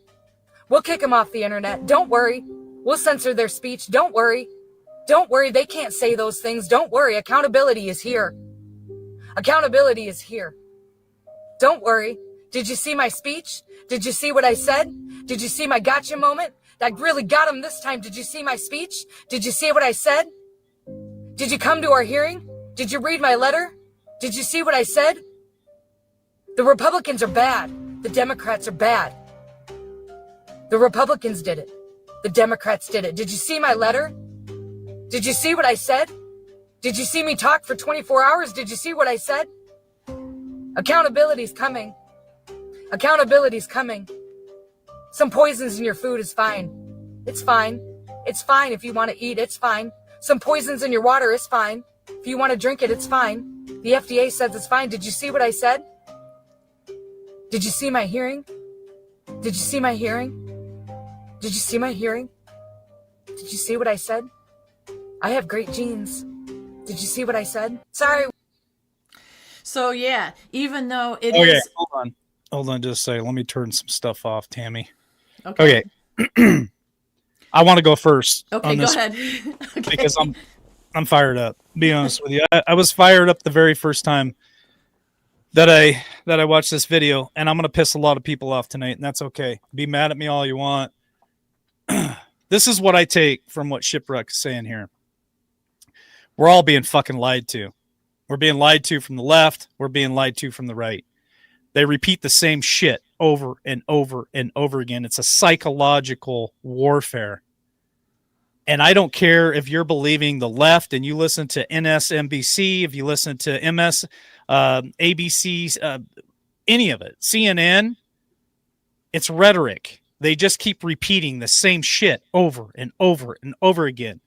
We'll kick them off the internet. Don't worry. We'll censor their speech. Don't worry. Don't worry. They can't say those things. Don't worry. Accountability is here. Accountability is here. Don't worry. Did you see my speech? Did you see what I said? Did you see my gotcha moment? I really got him this time. Did you see my speech? Did you see what I said? Did you come to our hearing? Did you read my letter? Did you see what I said? The Republicans are bad. The Democrats are bad. The Republicans did it. The Democrats did it. Did you see my letter? Did you see what I said? Did you see me talk for 24 hours? Did you see what I said? Accountability's coming. Accountability's coming. Some poisons in your food is fine. It's fine. It's fine if you want to eat. It's fine. Some poisons in your water is fine. If you want to drink it, it's fine. The FDA says it's fine. Did you see what I said? Did you see my hearing? Did you see my hearing? Did you see my hearing? Did you see what I said? I have great genes. Did you see what I said? Sorry. So yeah, even though it is. Hold on just a second. Let me turn some stuff off, Tammy. Okay. I want to go first. Okay, go ahead. Okay. Because I'm fired up. Be honest with you. I was fired up the very first time that I watched this video, and I'm gonna piss a lot of people off tonight, and that's okay. Be mad at me all you want. This is what I take from what Shipwreck is saying here. We're all being fucking lied to. We're being lied to from the left. We're being lied to from the right. They repeat the same shit over and over and over again. It's a psychological warfare. And I don't care if you're believing the left and you listen to NSNBC, if you listen to MS, ABC, any of it, CNN, it's rhetoric. They just keep repeating the same shit over and over and over again.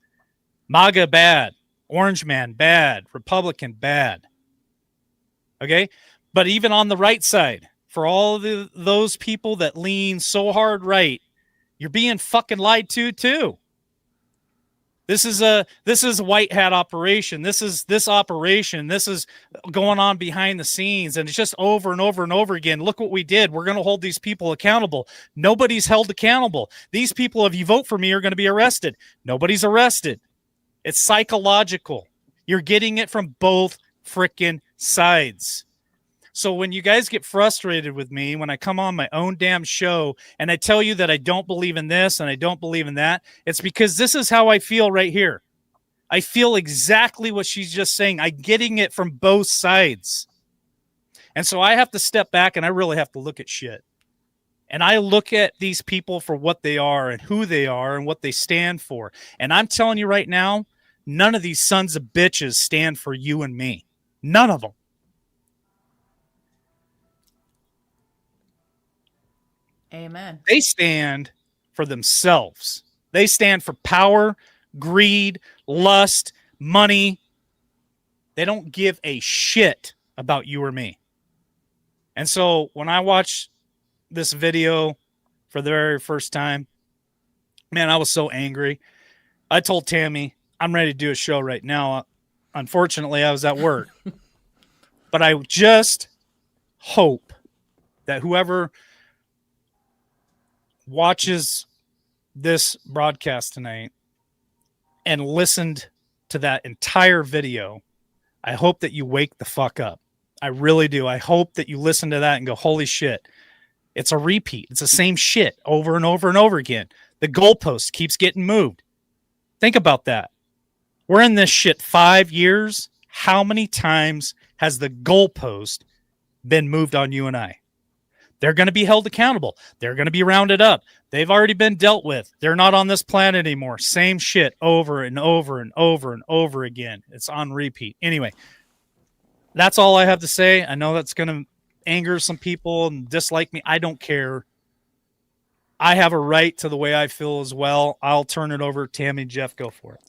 MAGA bad. Orange man bad. Republican bad. Okay? But even on the right side, for all of those people that lean so hard right, you're being fucking lied to too. This is a white hat operation. This is going on behind the scenes, and it's just over and over and over again. Look what we did. We're going to hold these people accountable. Nobody's held accountable. These people, if you vote for me, are going to be arrested. Nobody's arrested. It's psychological. You're getting it from both freaking sides. So when you guys get frustrated with me, when I come on my own damn show and I tell you that I don't believe in this and I don't believe in that, it's because this is how I feel right here. I feel exactly what she's just saying. I'm getting it from both sides. And so I have to step back and I really have to look at shit. And I look at these people for what they are and who they are and what they stand for. And I'm telling you right now, none of these sons of bitches stand for you and me. None of them. Amen. They stand for themselves. They stand for power, greed, lust, money. They don't give a shit about you or me. And so when I watched this video for the very first time, man, I was so angry. I told Tammy, I'm ready to do a show right now. Unfortunately, I was at work. But I just hope that whoever watches this broadcast tonight and listened to that entire video, I hope that you wake the fuck up. I really do. I hope that you listen to that and go, holy shit, it's a repeat. It's the same shit over and over and over again. The goalpost keeps getting moved. Think about that. We're in this shit 5 years. How many times has the goalpost been moved on you and I? They're going to be held accountable. They're going to be rounded up. They've already been dealt with. They're not on this planet anymore. Same shit over and over and over and over again. It's on repeat. Anyway, that's all I have to say. I know that's going to anger some people and dislike me. I don't care. I have a right to the way I feel as well. I'll turn it over. Tammy and Jeff, go for it.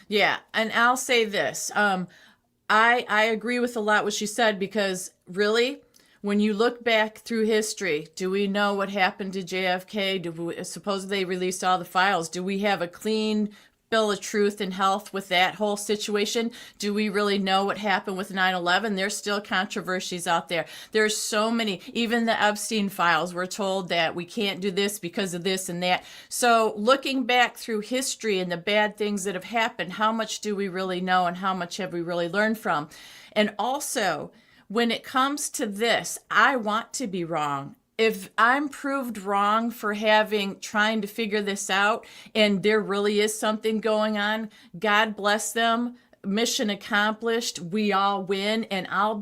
Yeah, and I'll say this. I agree with a lot what she said, because really, when you look back through history, do we know what happened to JFK? Supposedly they released all the files. Do we have a clean bill of truth and health with that whole situation? Do we really know what happened with 9/11? There's still controversies out there. There's so many. Even the Epstein files, we're told that we can't do this because of this and that. So looking back through history and the bad things that have happened, how much do we really know and how much have we really learned from? And also, when it comes to this, I want to be wrong. If I'm proved wrong for trying to figure this out, and there really is something going on, God bless them. Mission accomplished. We all win, and I'll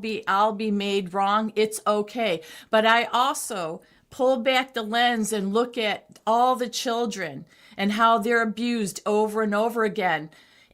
be made wrong. It's okay. But I also pull back the lens and look at all the children and how they're abused over and over again.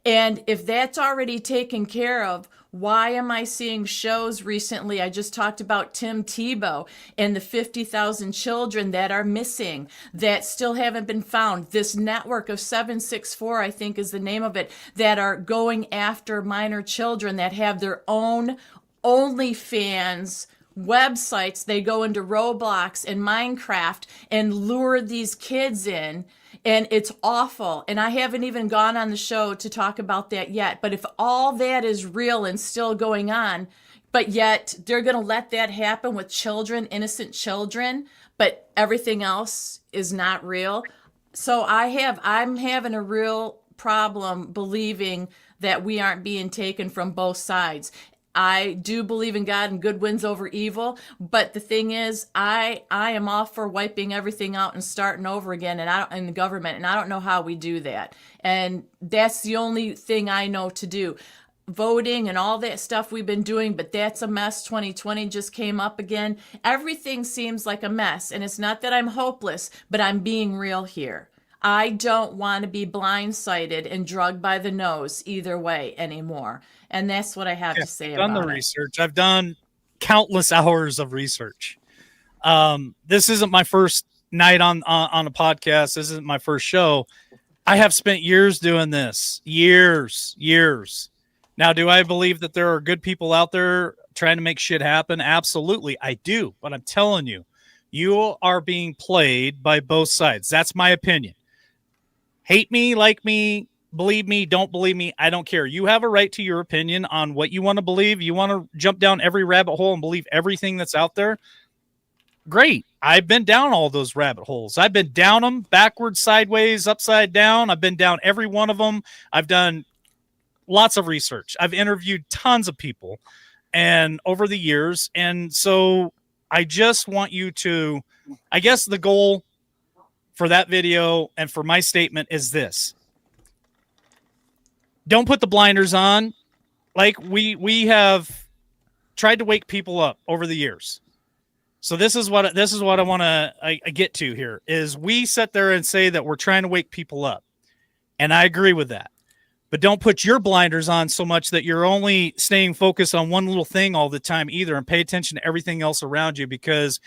And if that's already taken care of, why am I seeing shows recently? I just talked about Tim Tebow and the 50,000 children that are missing, that still haven't been found. This network of 764, I think is the name of it, that are going after minor children that have their own OnlyFans websites. They go into Roblox and Minecraft and lure these kids in. And it's awful. And I haven't even gone on the show to talk about that yet. But if all that is real and still going on, but yet they're going to let that happen with children, innocent children, but everything else is not real. So I'm having a real problem believing that we aren't being taken from both sides. I do believe in God and good wins over evil, but the thing is, I am all for wiping everything out and starting over again, in the government, and I don't know how we do that. And that's the only thing I know to do. Voting and all that stuff we've been doing, but that's a mess. 2020 just came up again. Everything seems like a mess, and it's not that I'm hopeless, but I'm being real here. I don't want to be blindsided and drugged by the nose either way anymore. And that's what I have to say about it. I've done the research. I've done countless hours of research. This isn't my first night on a podcast. This isn't my first show. I have spent years doing this. Years. Now, do I believe that there are good people out there trying to make shit happen? Absolutely, I do. But I'm telling you, you are being played by both sides. That's my opinion. Hate me, like me, believe me, don't believe me, I don't care. You have a right to your opinion on what you want to believe. You want to jump down every rabbit hole and believe everything that's out there. Great. I've been down all those rabbit holes. I've been down them backwards, sideways, upside down. I've been down every one of them. I've done lots of research. I've interviewed tons of people and over the years. And so I just want you to, I guess the goal for that video and for my statement is this. Don't put the blinders on. Like we have tried to wake people up over the years. So this is what I want to get to here is we sit there and say that we're trying to wake people up. And I agree with that. But don't put your blinders on so much that you're only staying focused on one little thing all the time either, and pay attention to everything else around you, because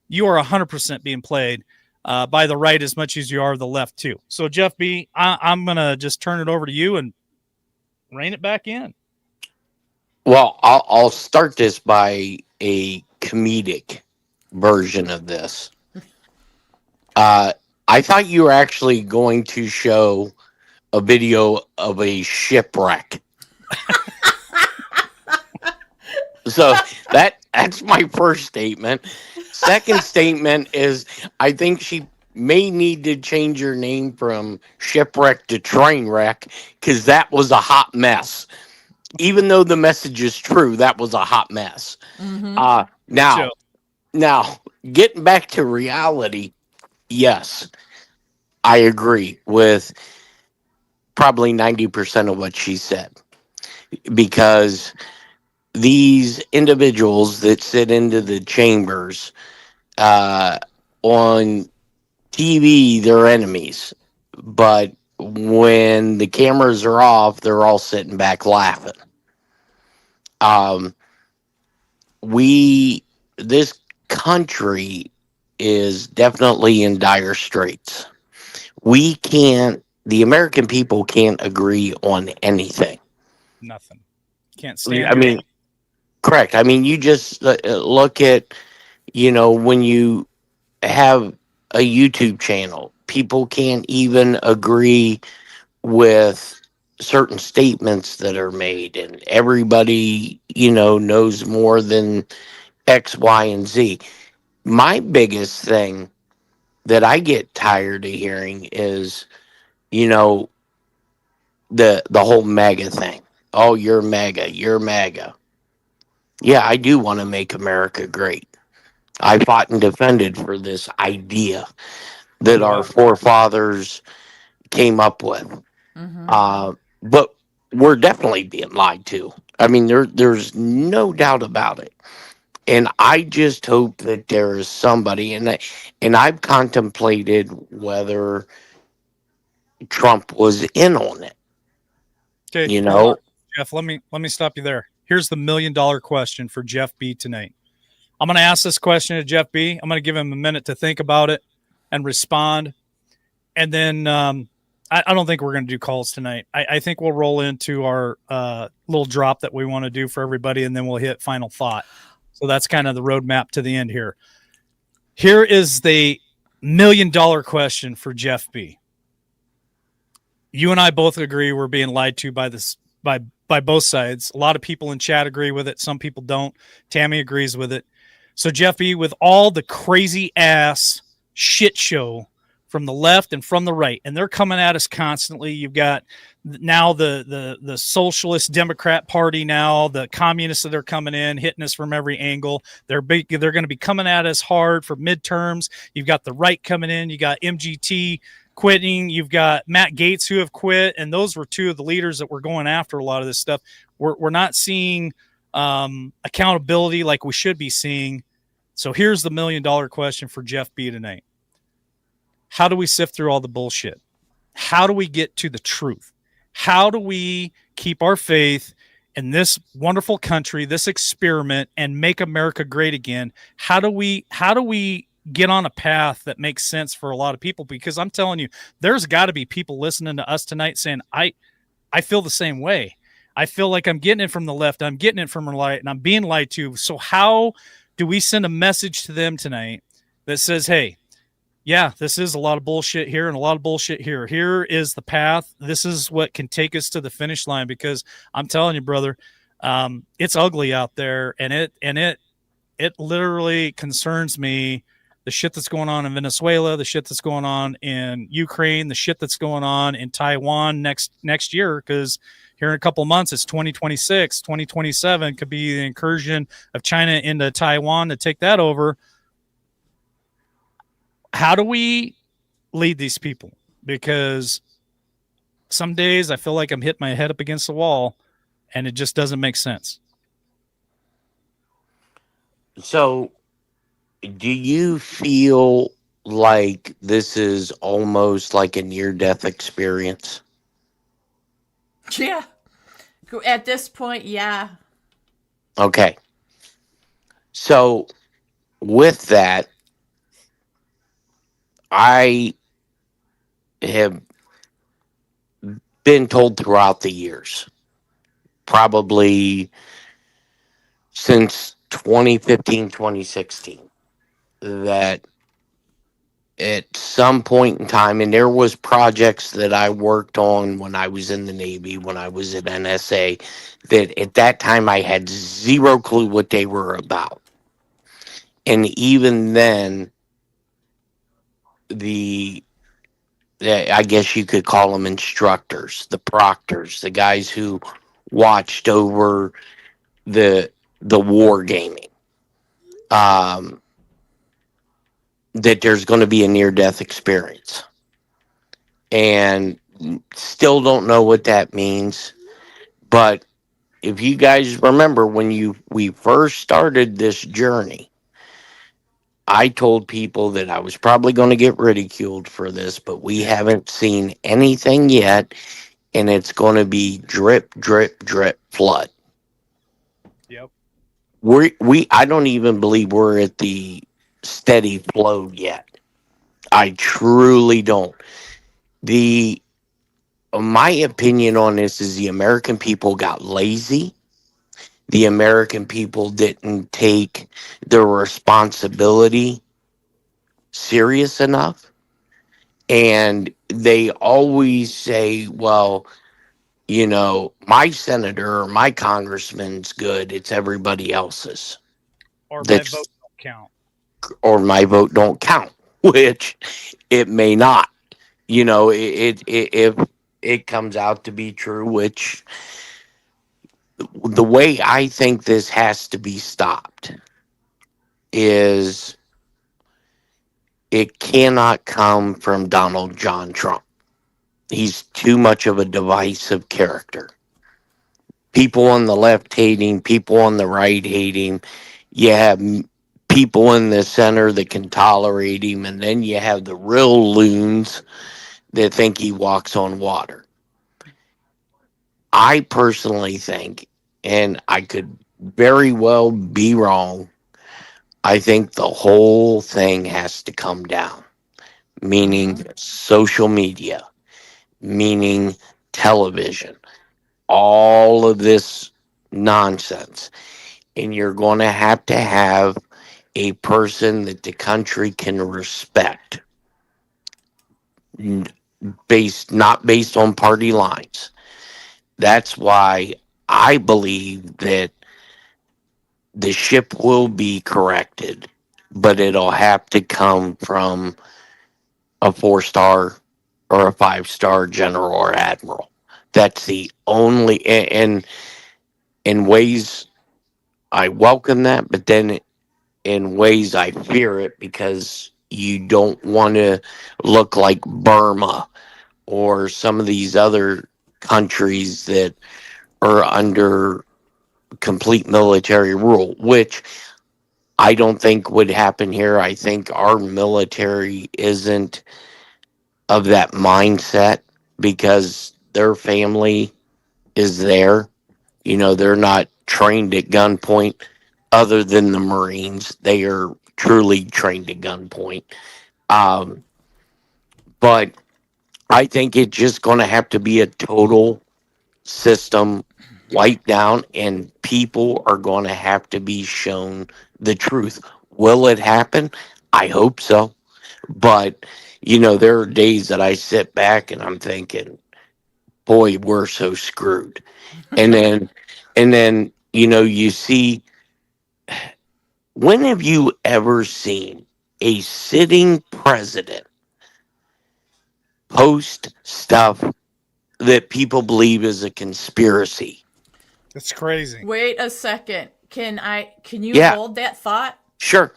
you are 100% being played by the right as much as you are the left too. So Jeff B, I'm going to just turn it over to you and rein it back in. Well, I'll start this by a comedic version of this. I thought you were actually going to show a video of a shipwreck. So that's my first statement. Second statement is I think she may need to change her name from shipwreck to train wreck, because that was a hot mess. Even though the message is true, that was a hot mess. Mm-hmm. Now, getting back to reality, yes, I agree with probably 90% of what she said, because these individuals that sit into the chambers on TV, they're enemies, but when the cameras are off, they're all sitting back laughing. This country is definitely in dire straits. The American people can't agree on anything. Nothing. Can't stand. I mean, correct. I mean, you just look at, when you have a YouTube channel, people can't even agree with certain statements that are made, and everybody, knows more than X, Y, and Z. My biggest thing that I get tired of hearing is, the whole MAGA thing. Oh, you're MAGA. You're MAGA. Yeah, I do want to make America great. I fought and defended for this idea that our forefathers came up with. Mm-hmm. But we're definitely being lied to. I mean, there's no doubt about it. And I just hope that there is somebody, and I've contemplated whether Trump was in on it. Okay, hold on, Jeff, let me stop you there. Here's the $1 million question for Jeff B tonight. I'm going to ask this question to Jeff B. I'm going to give him a minute to think about it and respond. And then I don't think we're going to do calls tonight. I think we'll roll into our little drop that we want to do for everybody, and then we'll hit final thought. So that's kind of the roadmap to the end here. Here is the $1 million question for Jeff B. You and I both agree we're being lied to by both sides. A lot of people in chat agree with it. Some people don't. Tammy agrees with it. So Jeff B., with all the crazy ass shit show from the left and from the right, and they're coming at us constantly. You've got now the Socialist Democrat Party, now the communists that are coming in, hitting us from every angle. They're going to be coming at us hard for midterms. You've got the right coming in. You got MGT quitting. You've got Matt Gaetz who have quit, and those were two of the leaders that were going after a lot of this stuff. We're not seeing accountability like we should be seeing. So here's the $1 million question for Jeff B tonight. How do we sift through all the bullshit? How do we get to the truth? How do we keep our faith in this wonderful country, this experiment, and make America great again? How do we get on a path that makes sense for a lot of people? Because I'm telling you, there's got to be people listening to us tonight saying, I feel the same way. I feel like I'm getting it from the left. I'm getting it from the right, and I'm being lied to. So how do we send a message to them tonight that says, hey, yeah, this is a lot of bullshit here and a lot of bullshit here. Here is the path. This is what can take us to the finish line, because I'm telling you, brother, it's ugly out there, and it literally concerns me. The shit that's going on in Venezuela, the shit that's going on in Ukraine, the shit that's going on in Taiwan next year, because here in a couple months, it's 2026, 2027 could be the incursion of China into Taiwan to take that over. How do we lead these people? Because some days I feel like I'm hitting my head up against the wall, and it just doesn't make sense. So, do you feel like this is almost like a near-death experience? Yeah. At this point, yeah. Okay. So, with that, I have been told throughout the years, probably since 2015, 2016, that at some point in time, and there was projects that I worked on when I was in the Navy, when I was at NSA, that at that time I had zero clue what they were about. And even then, I guess you could call them instructors, the proctors, the guys who watched over the war gaming, that there's going to be a near-death experience. And still don't know what that means. But if you guys remember when we first started this journey, I told people that I was probably going to get ridiculed for this, but we haven't seen anything yet, and it's going to be drip, drip, drip, flood. Yep. I don't even believe we're at the steady flow yet. I truly don't. My opinion on this is the American people got lazy. The American people didn't take their responsibility serious enough. And they always say, well, my senator or my congressman's good. It's everybody else's. Or my That's vote don't count. or my vote don't count, which it may not. If it comes out to be true, which the way I think this has to be stopped is it cannot come from Donald John Trump. He's too much of a divisive character. People on the left hate him, people on the right hate him. You have people in the center that can tolerate him, and then you have the real loons that think he walks on water. I personally think, and I could very well be wrong, I think the whole thing has to come down, meaning social media, meaning television, all of this nonsense. And you're going to have a person that the country can respect, not based on party lines. That's why I believe that the ship will be corrected, but it'll have to come from a 4-star or a 5-star general or admiral. That's the only, and in ways I welcome that, but then in ways I fear it, because you don't want to look like Burma or some of these other countries that are under complete military rule, which I don't think would happen here. I think our military isn't of that mindset because their family is there. They're not trained at gunpoint other than the Marines. They are truly trained at gunpoint. But I think it's just going to have to be a total system wipe down, and people are going to have to be shown the truth. Will it happen? I hope so. But, there are days that I sit back and I'm thinking, boy, we're so screwed. And then, you see, when have you ever seen a sitting president post stuff that people believe is a conspiracy? It's crazy. Wait a second. Can you Yeah, hold that thought? sure.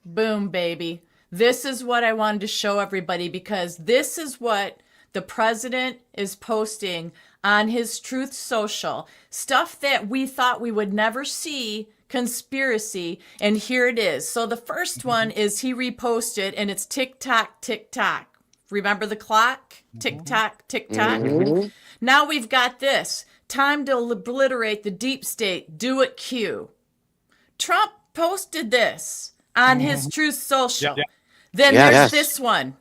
Boom, baby. This is what I wanted to show everybody because this is what the president is posting on his Truth Social. Stuff that we thought we would never see, conspiracy, and here it is. So the first one is he reposted and it's tick tock, tick tock. Remember the clock? Tick tock, tick tock. Mhm. Now we've got this. Time to obliterate the deep state. Do it, Q. Trump posted this on his Truth Social. Yeah. Then Yes. there's this one.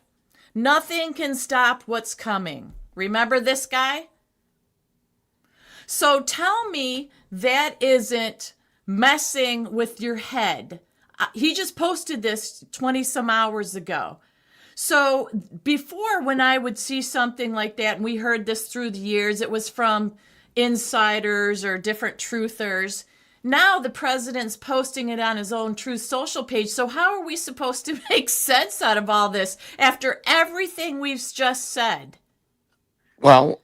Nothing can stop what's coming. Remember this guy? So tell me that isn't messing with your head. He just posted this 20 some hours ago. So before, when I would see something like that, and we heard this through the years, it was from insiders or different truthers. Now the president's posting it on his own Truth Social page. So how are we supposed to make sense out of all this after everything we've just said? Well,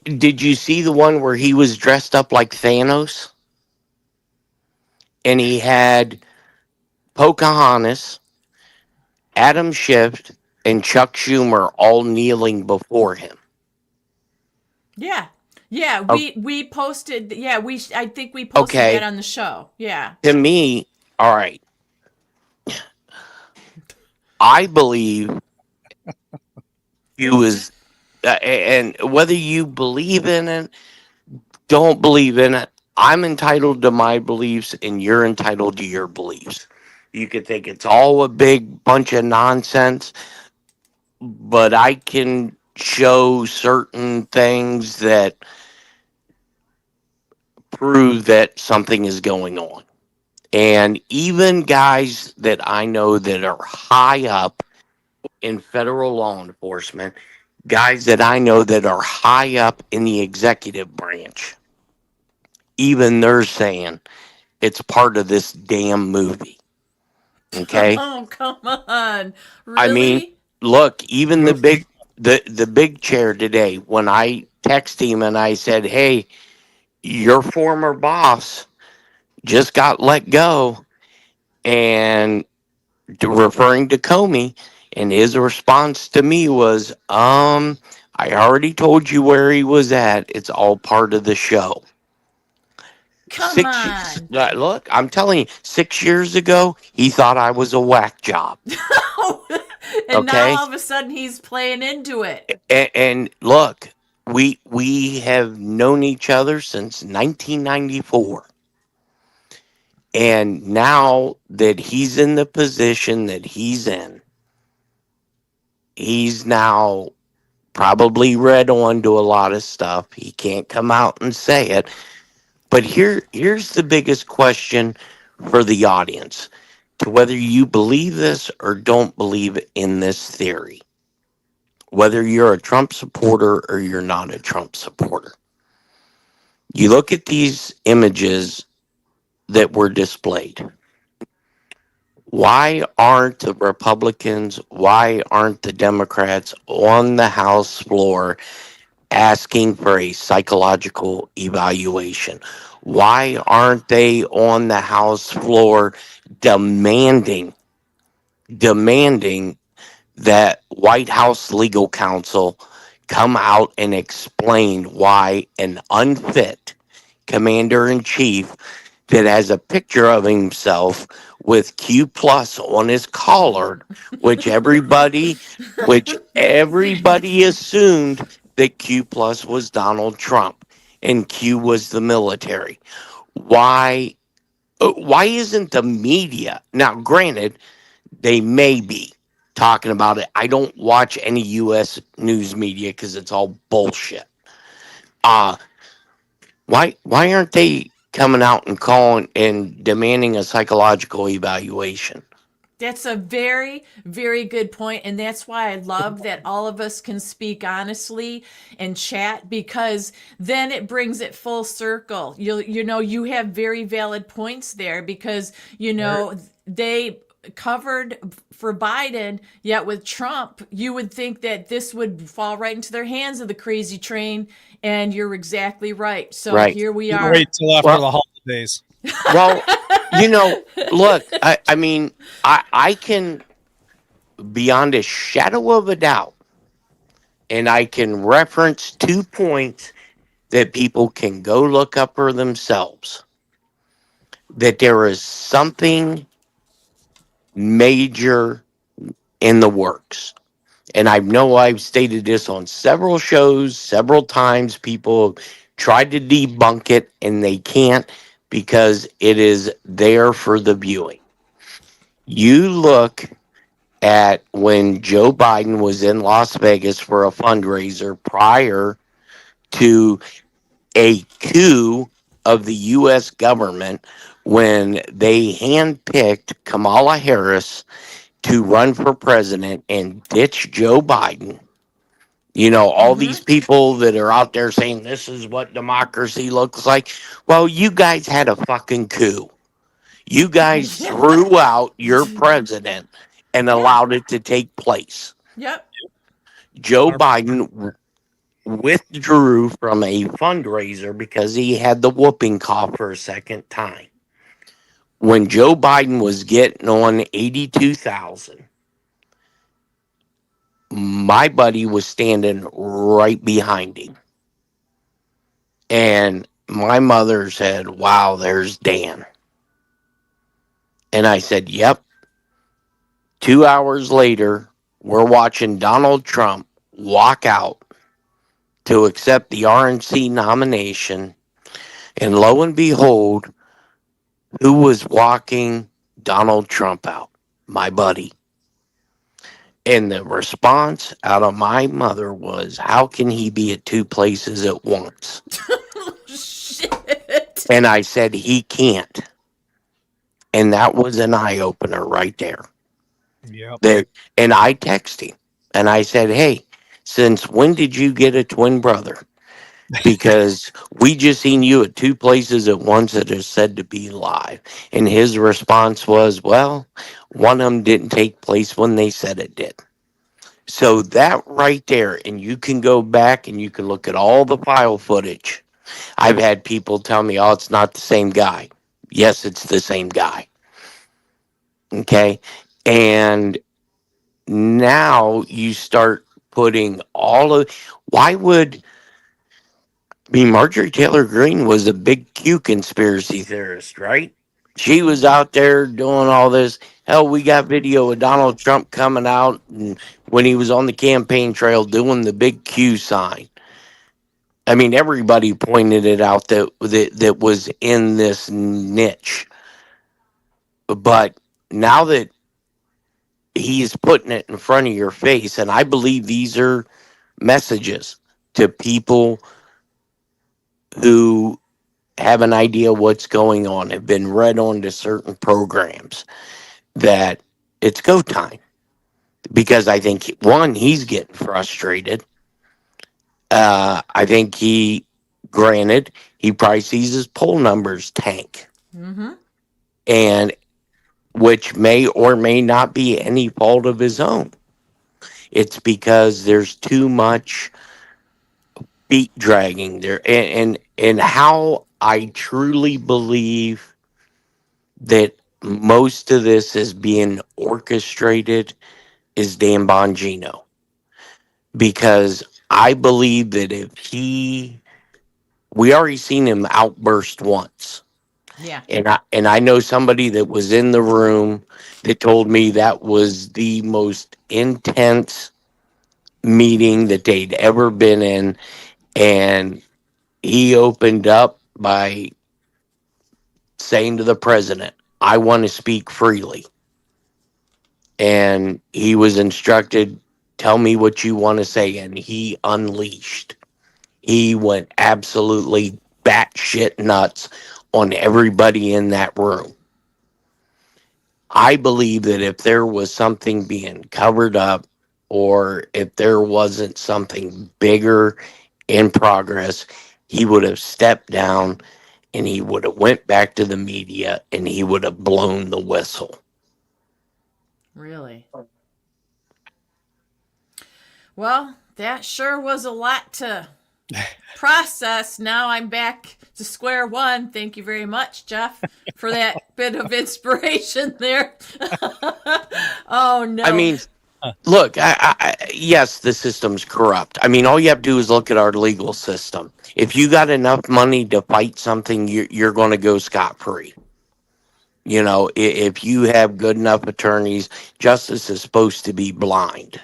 did you see the one where he was dressed up like Thanos? And he had Pocahontas, Adam Schiff, and Chuck Schumer all kneeling before him. Yeah. Yeah, Oh. we posted. Yeah, I think we posted Okay. that on the show. Yeah. To me, all right, I believe you is, and whether you believe in it, don't believe in it, I'm entitled to my beliefs, and you're entitled to your beliefs. You could think it's all a big bunch of nonsense, but I can show certain things that prove that something is going on. And even guys that I know that are high up in federal law enforcement, guys that I know that are high up in the executive branch, even they're saying it's part of this damn movie. Okay? Oh, come on. I mean, Really? look, even the big chair today, when I text him and I said, "Hey, your former boss just got let go," and referring to Comey, and his response to me was, I already told you where he was at. It's all part of the show." Come on. Look, I'm telling you, 6 years ago, he thought I was a whack job. And Okay? now all of a sudden he's playing into it. And look, we have known each other since 1994. And now that he's in the position that he's in, he's now probably read on to a lot of stuff. He can't come out and say it. But here's the biggest question for the audience, to whether you believe this or don't believe in this theory, whether you're a Trump supporter or you're not a Trump supporter. You look at these images that were displayed. Why aren't the Republicans, why aren't the Democrats on the House floor asking for a psychological evaluation? Why aren't they on the House floor demanding that White House legal counsel come out and explain why an unfit commander in chief that has a picture of himself with Q plus on his collar, which everybody assumed that Q plus was Donald Trump and Q was the military. Why isn't the media, now granted, they may be talking about it. I don't watch any US news media because it's all bullshit. Why aren't they coming out and calling and demanding a psychological evaluation? That's a very, very good point, and that's why I love that all of us can speak honestly and chat, because then it brings it full circle. You have very valid points there, because they covered for Biden, yet with Trump, you would think that this would fall right into their hands of the crazy train, and you're exactly right. So Right. here we are. Wait till after Well- the holidays. Well, look, I mean, I can, beyond a shadow of a doubt, and I can reference 2 points that people can go look up for themselves, that there is something major in the works. And I know I've stated this on several shows, several times. People have tried to debunk it, and they can't, because it is there for the viewing. You look at when Joe Biden was in Las Vegas for a fundraiser prior to a coup of the U.S. government, when they handpicked Kamala Harris to run for president and ditch Joe Biden. All these people that are out there saying this is what democracy looks like. Well, you guys had a fucking coup. You guys Yeah. threw out your president and allowed it to take place. Yep. Joe Biden withdrew from a fundraiser because he had the whooping cough for a second time. When Joe Biden was getting on 82,000, my buddy was standing right behind him. And my mother said, "Wow, there's Dan." And I said, "Yep." 2 hours later, we're watching Donald Trump walk out to accept the RNC nomination. And lo and behold, who was walking Donald Trump out? My buddy. And the response out of my mother was, "How can he be at 2 places at once?" Shit. And I said, "He can't." And that was an eye opener right there. Yep. And I texted him and I said, "Hey, since when did you get a twin brother? Because we just seen you at 2 places at once that are said to be live." And his response was, "Well, one of them didn't take place when they said it did." So that right there, and you can go back and you can look at all the file footage. I've had people tell me, "Oh, it's not the same guy." Yes, it's the same guy. Okay. And now you start putting Marjorie Taylor Greene was a big Q conspiracy theorist, right? She was out there doing all this. Hell, we got video of Donald Trump coming out and when he was on the campaign trail doing the big Q sign. I mean, everybody pointed it out that was in this niche. But now that he's putting it in front of your face, and I believe these are messages to people who have an idea what's going on, have been read on to certain programs, that it's go time. Because I think, one, he's getting frustrated. I think granted, he probably sees his poll numbers tank. Mm-hmm. And which may or may not be any fault of his own. It's because there's too much feet dragging there. And how I truly believe that most of this is being orchestrated is Dan Bongino. Because I believe that we already seen him outburst once. Yeah. And I know somebody that was in the room that told me that was the most intense meeting that they'd ever been in. And he opened up by saying to the president, "I want to speak freely." And he was instructed, "Tell me what you want to say." And he unleashed. He went absolutely batshit nuts on everybody in that room. I believe that if there was something being covered up, or if there wasn't something bigger in progress, he would have stepped down and he would have went back to the media and he would have blown the whistle. Really? Well, that sure was a lot to process. Now I'm back to square one. Thank you very much, Jeff, for that bit of inspiration there. Oh, no. I mean, look, yes, the system's corrupt. I mean, all you have to do is look at our legal system. If you got enough money to fight something, you're going to go scot-free. You know, if you have good enough attorneys, justice is supposed to be blind.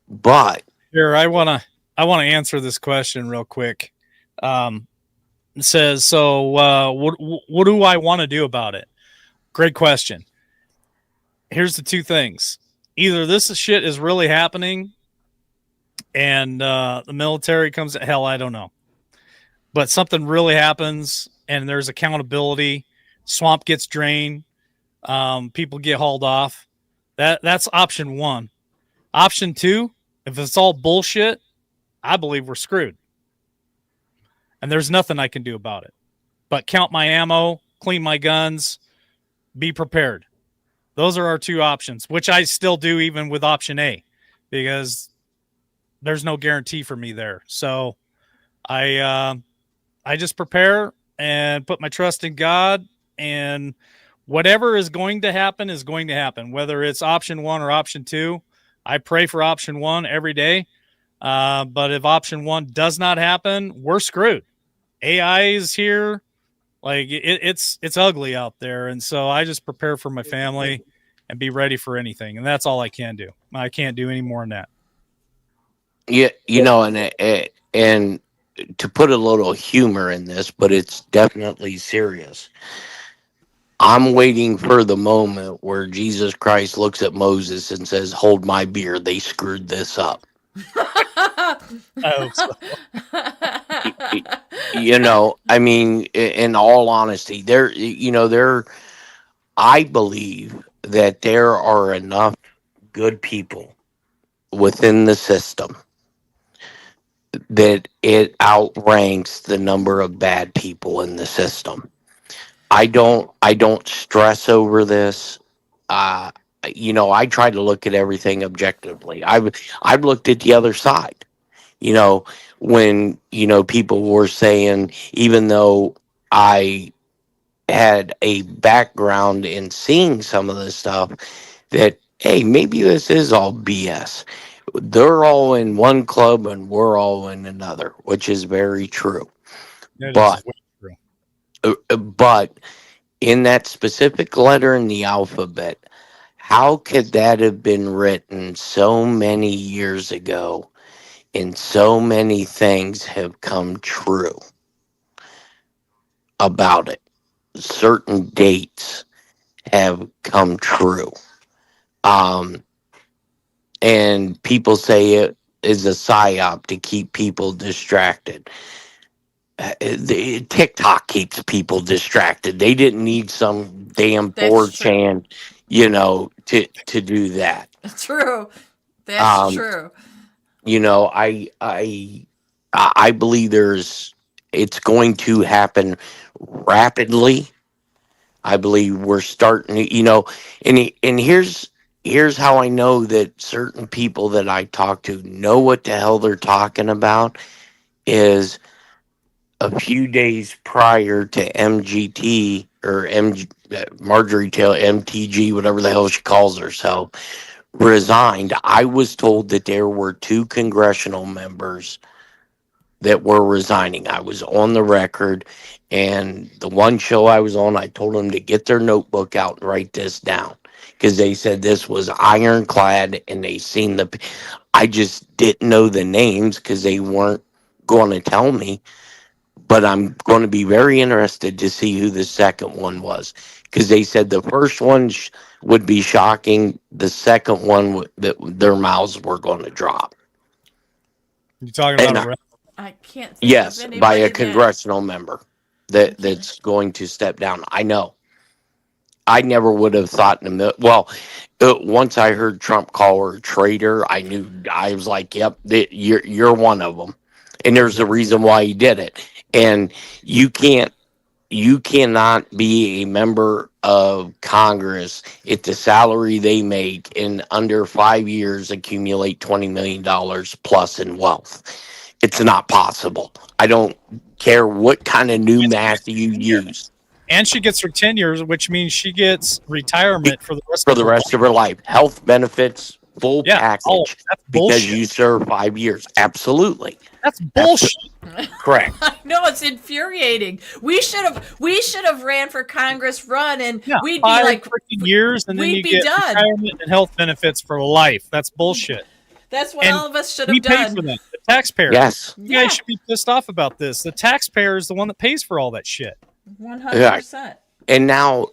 But Here, I wanna answer this question real quick. It says, so what do I want to do about it? Great question. Here's the two things. Either this shit is really happening and the military comes, hell, I don't know. But something really happens and there's accountability, swamp gets drained, people get hauled off. That's option one. Option two, if it's all bullshit, I believe we're screwed. And there's nothing I can do about it. But count my ammo, clean my guns, be prepared. Those are our two options, which I still do even with option A, because there's no guarantee for me there. So I just prepare and put my trust in God, and whatever is going to happen is going to happen, whether it's option one or option two. I pray for option one every day. But if option one does not happen, we're screwed. AI is here. Like it's ugly out there. And so I just prepare for my family and be ready for anything. And that's all I can do. I can't do any more than that. yeah, you know, and to put a little humor in this, but it's definitely serious. I'm waiting for the moment where Jesus Christ looks at Moses and says, "Hold my beer. They screwed this up." I hope so. You know, I mean, in all honesty, I believe that there are enough good people within the system that it outranks the number of bad people in the system. I don't stress over this. Uh, I try to look at everything objectively. I've looked at the other side. You know, when people were saying, even though I had a background in seeing some of this stuff, that hey, maybe this is all BS. They're all in one club and we're all in another, which is very true. That But is way true. but in that specific letter in the alphabet, how could that have been written so many years ago and so many things have come true about it? Certain dates have come true. And people say it is a psyop to keep people distracted. TikTok keeps people distracted. They didn't need some damn That's 4chan, to do that. True. That's Um, true. I believe it's going to happen rapidly. I believe we're starting to, and here's how I know that certain people that I talk to know what the hell they're talking about is a few days prior to MGT or Marjorie Taylor, MTG, whatever the hell she calls herself, resigned. I was told that there were 2 congressional members that were resigning. I was on the record, and the one show I was on, I told them to get their notebook out and write this down, because they said this was ironclad and they seen I just didn't know the names because they weren't going to tell me. But I'm going to be very interested to see who the second one was, because they said the first one would be shocking. The second one that their mouths were going to drop. You talking about a I can't think Yes, of by anybody a congressional member that's going to step down. I know. I never would have thought in a million. Well, once I heard Trump call her a traitor, I knew. I was like, "Yep, you're one of them," and there's a reason why he did it. And you can't, you cannot be a member of Congress if the salary they make in under 5 years accumulate $20 million plus in wealth. It's not possible. I don't care what kind of new math you use. And she gets her tenure, which means she gets retirement for the rest For of the her rest of her life, health benefits, full Yeah. Oh, package, that's because bullshit. you serve 5 years. Absolutely. That's bullshit. Correct. I know, it's infuriating. We should have ran for Congress, and Yeah, we'd be 5 like, freaking years, and then we'd you be get done. retirement and health benefits for life. That's bullshit. That's what And all of us should we have pay done. for that. The taxpayer. Yes. You guys should be pissed off about this. The taxpayer is the one that pays for all that shit. 100%. And now,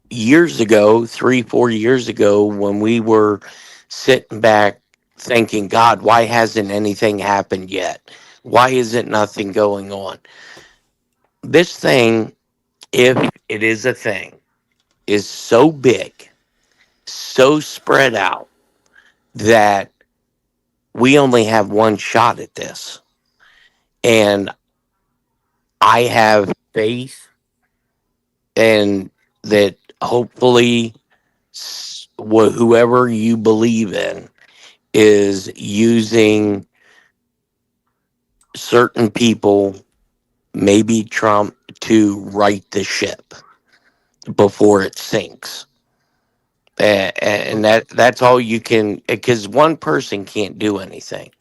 years ago, 3, 4 years ago, when we were sitting back thinking, God, why hasn't anything happened yet? Why isn't nothing going on? This thing, if it is a thing, is so big, so spread out that we only have one shot at this. And I have faith and that hopefully whoever you believe in is using certain people, maybe Trump, to right the ship before it sinks. And that's all you can, because one person can't do anything.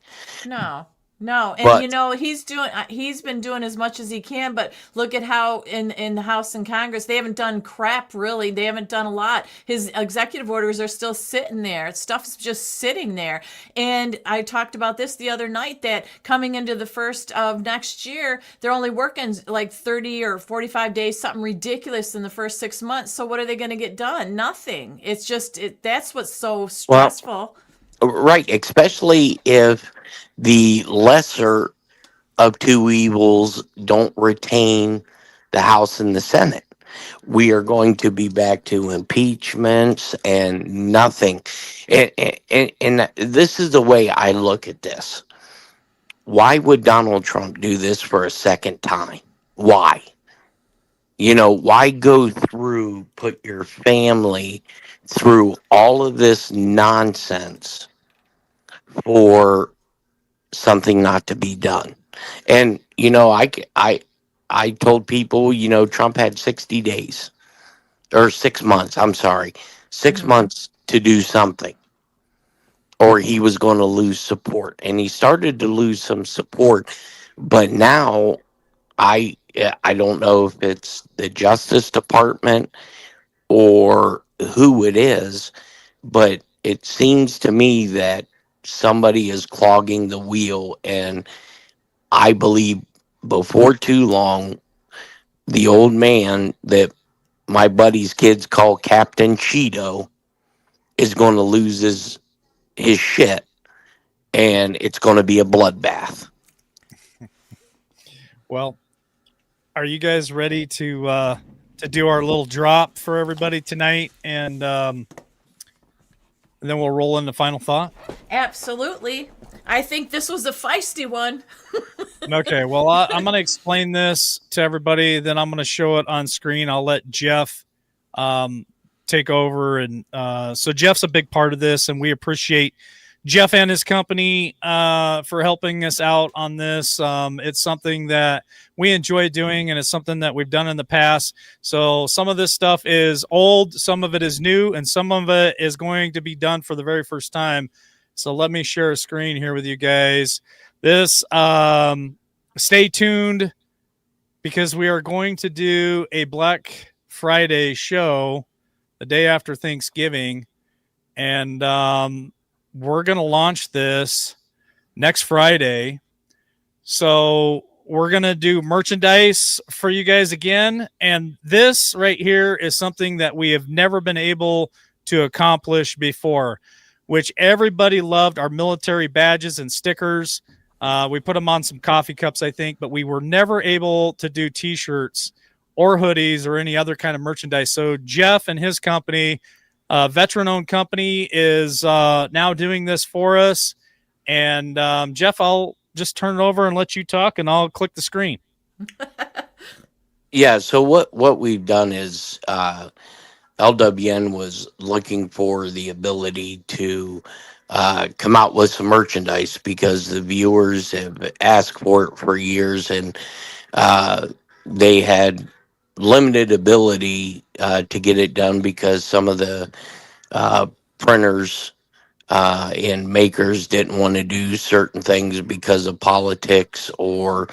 No, and But he's been doing as much as he can, but look at how in the House and Congress they haven't done crap, really. They haven't done a lot. His executive orders are still sitting there. Stuff's just sitting there. And I talked about this the other night, that coming into the first of next year, they're only working like 30 or 45 days, something ridiculous in the first 6 months. So what are they going to get done? Nothing. It's just that's what's so stressful. right, especially if the lesser of two evils don't retain the House and the Senate. We are going to be back to impeachments and nothing. And this is the way I look at this. Why would Donald Trump do this for a second time? Why? Why go through, put your family through all of this nonsense for something not to be done? And I told people, Trump had 60 days or 6 months. I'm sorry, 6 months to do something, or he was going to lose support. And he started to lose some support. But now I don't know if it's the Justice Department or who it is, but it seems to me that somebody is clogging the wheel. And I believe before too long, the old man that my buddy's kids call Captain Cheeto is going to lose his shit, and it's going to be a bloodbath. Well, are you guys ready to do our little drop for everybody tonight, and then we'll roll into final thought? Absolutely. I think this was a feisty one. Okay, well, I'm going to explain this to everybody, then I'm going to show it on screen. I'll let Jeff take over. And so Jeff's a big part of this, and we appreciate Jeff and his company for helping us out on this. It's something that we enjoy doing, and it's something that we've done in the past. So some of this stuff is old, some of it is new, and some of it is going to be done for the very first time. So let me share a screen here with you guys. This, stay tuned, because we are going to do a Black Friday show the day after Thanksgiving. And we're going to launch this next Friday. So we're going to do merchandise for you guys again. And this right here is something that we have never been able to accomplish before, which everybody loved, our military badges and stickers. We put them on some coffee cups, I think, but we were never able to do t-shirts or hoodies or any other kind of merchandise. So Jeff and his company, veteran-owned company, is now doing this for us. And Jeff, I'll just turn it over and let you talk, and I'll click the screen. Yeah. So what we've done is LWN was looking for the ability to come out with some merchandise because the viewers have asked for it for years, and they had limited ability to get it done because some of the printers and makers didn't want to do certain things because of politics or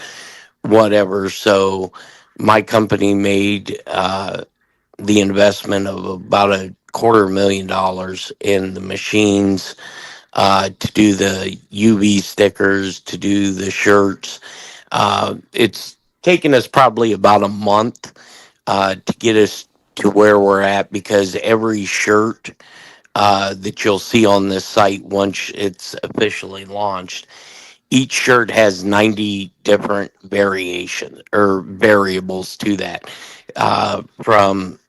whatever. So my company made the investment of about $250,000 in the machines to do the UV stickers, to do the shirts. It's taken us probably about a month to get us to where we're at, because every shirt that you'll see on this site once it's officially launched, each shirt has 90 different variations or variables to that, from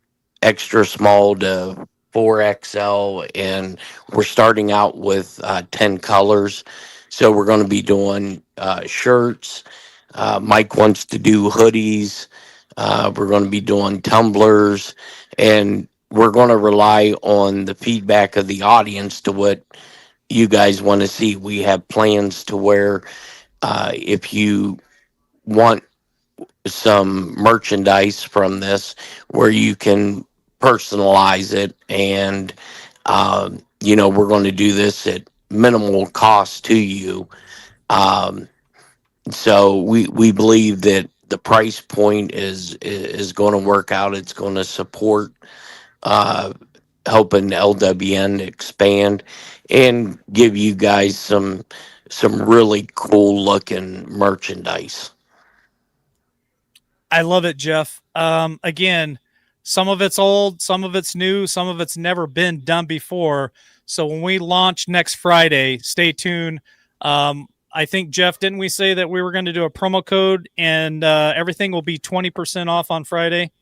extra small to 4XL, and we're starting out with 10 colors. So we're going to be doing shirts. Mike wants to do hoodies. We're going to be doing tumblers, and we're going to rely on the feedback of the audience to what you guys want to see. We have plans to where if you want some merchandise from this, where you can personalize it, and we're going to do this at minimal cost to you. So we believe that the price point is going to work out. It's going to support uh, helping LWN expand and give you guys some really cool looking merchandise. I love it, Jeff. Again, some of it's old, some of it's new, some of it's never been done before. So when we launch next Friday, stay tuned. I think, Jeff, didn't we say that we were going to do a promo code and everything will be 20% off on Friday?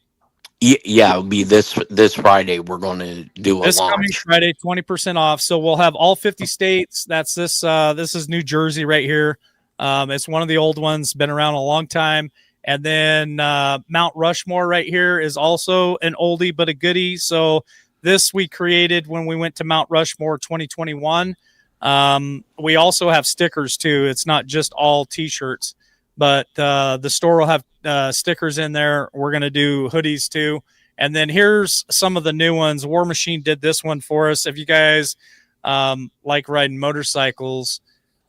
Yeah, it'll be this Friday. We're going to do a This coming launch. Friday, 20% off. So we'll have all 50 states. That's this. This is New Jersey right here. It's one of the old ones, been around a long time. And then Mount Rushmore right here is also an oldie but a goodie. So this we created when we went to Mount Rushmore 2021. We also have stickers too. It's not just all T-shirts, but the store will have stickers in there. We're going to do hoodies too. And then here's some of the new ones. War Machine did this one for us. If you guys like riding motorcycles,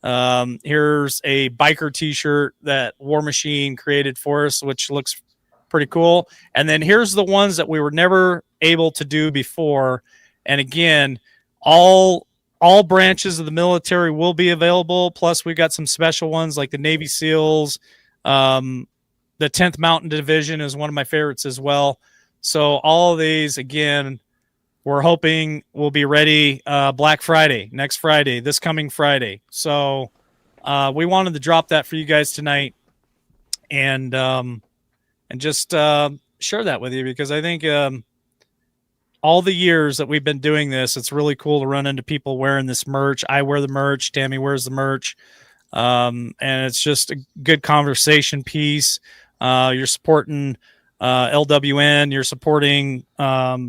here's a biker T-shirt that War Machine created for us, which looks pretty cool. And then here's the ones that we were never able to do before. And again, all branches of the military will be available. Plus, we've got some special ones like the Navy SEALs. The 10th Mountain Division is one of my favorites as well. So all of these, again, we're hoping will be ready Black Friday, next Friday, this coming Friday. So we wanted to drop that for you guys tonight, and just share that with you, because I think all the years that we've been doing this, it's really cool to run into people wearing this merch. I wear the merch. Tammy wears the merch. And it's just a good conversation piece. You're supporting LWN. You're supporting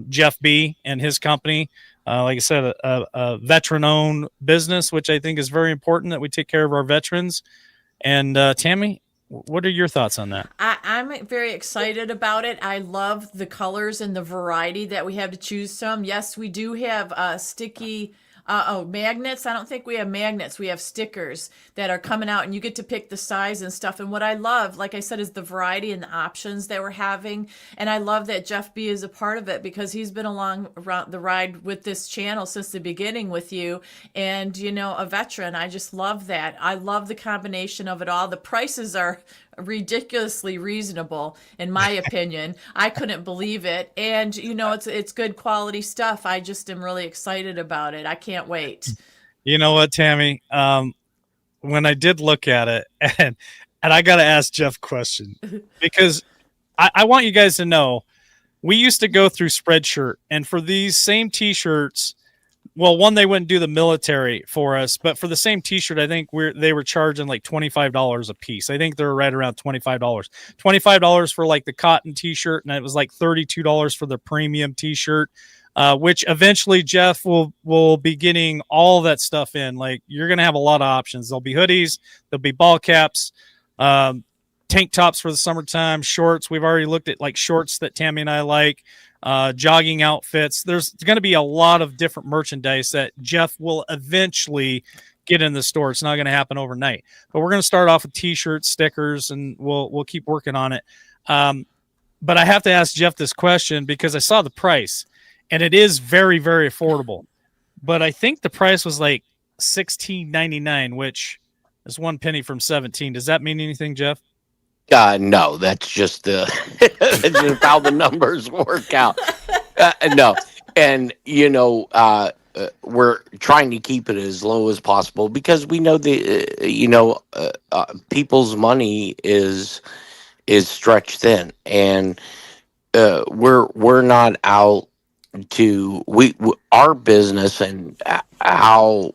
Jeff B. and his company. Like I said, a veteran-owned business, which I think is very important that we take care of our veterans. And Tammy, what are your thoughts on that? I'm very excited about it. I love the colors and the variety that we have to choose from. Yes, we do have sticky magnets. I don't think we have magnets. We have stickers that are coming out, and you get to pick the size and stuff. And what I love, like I said, is the variety and the options that we're having. And I love that Jeff B is a part of it, because he's been along the ride with this channel since the beginning with you, and a veteran. I just love that. I love the combination of it all. The prices are ridiculously reasonable, in my opinion. I couldn't believe it. And it's good quality stuff. I just am really excited about it. I can't wait. You know what, Tammy? When I did look at it, and I got to ask Jeff a question, because I want you guys to know, we used to go through Spreadshirt, and for these same T-shirts, well, one, they wouldn't do the military for us, but for the same T-shirt, I think they were charging like $25 a piece. I think they're right around $25 for like the cotton T-shirt, and it was like $32 for the premium T-shirt. Which eventually Jeff will be getting all that stuff in. Like, you're gonna have a lot of options. There'll be hoodies, there'll be ball caps, tank tops for the summertime, shorts. We've already looked at like shorts that Tammy and I like, jogging outfits. There's going to be a lot of different merchandise that Jeff will eventually get in the store. It's not going to happen overnight, but we're going to start off with T-shirts, stickers, and we'll keep working on it. But I have to ask Jeff this question because I saw the price, and it is very, very affordable. But I think the price was like $16.99, which is 1 penny from 17. Does that mean anything, Jeff? No, that's just that's just how the numbers work out. No, and we're trying to keep it as low as possible because we know people's money is stretched thin, and we're not out to our business and how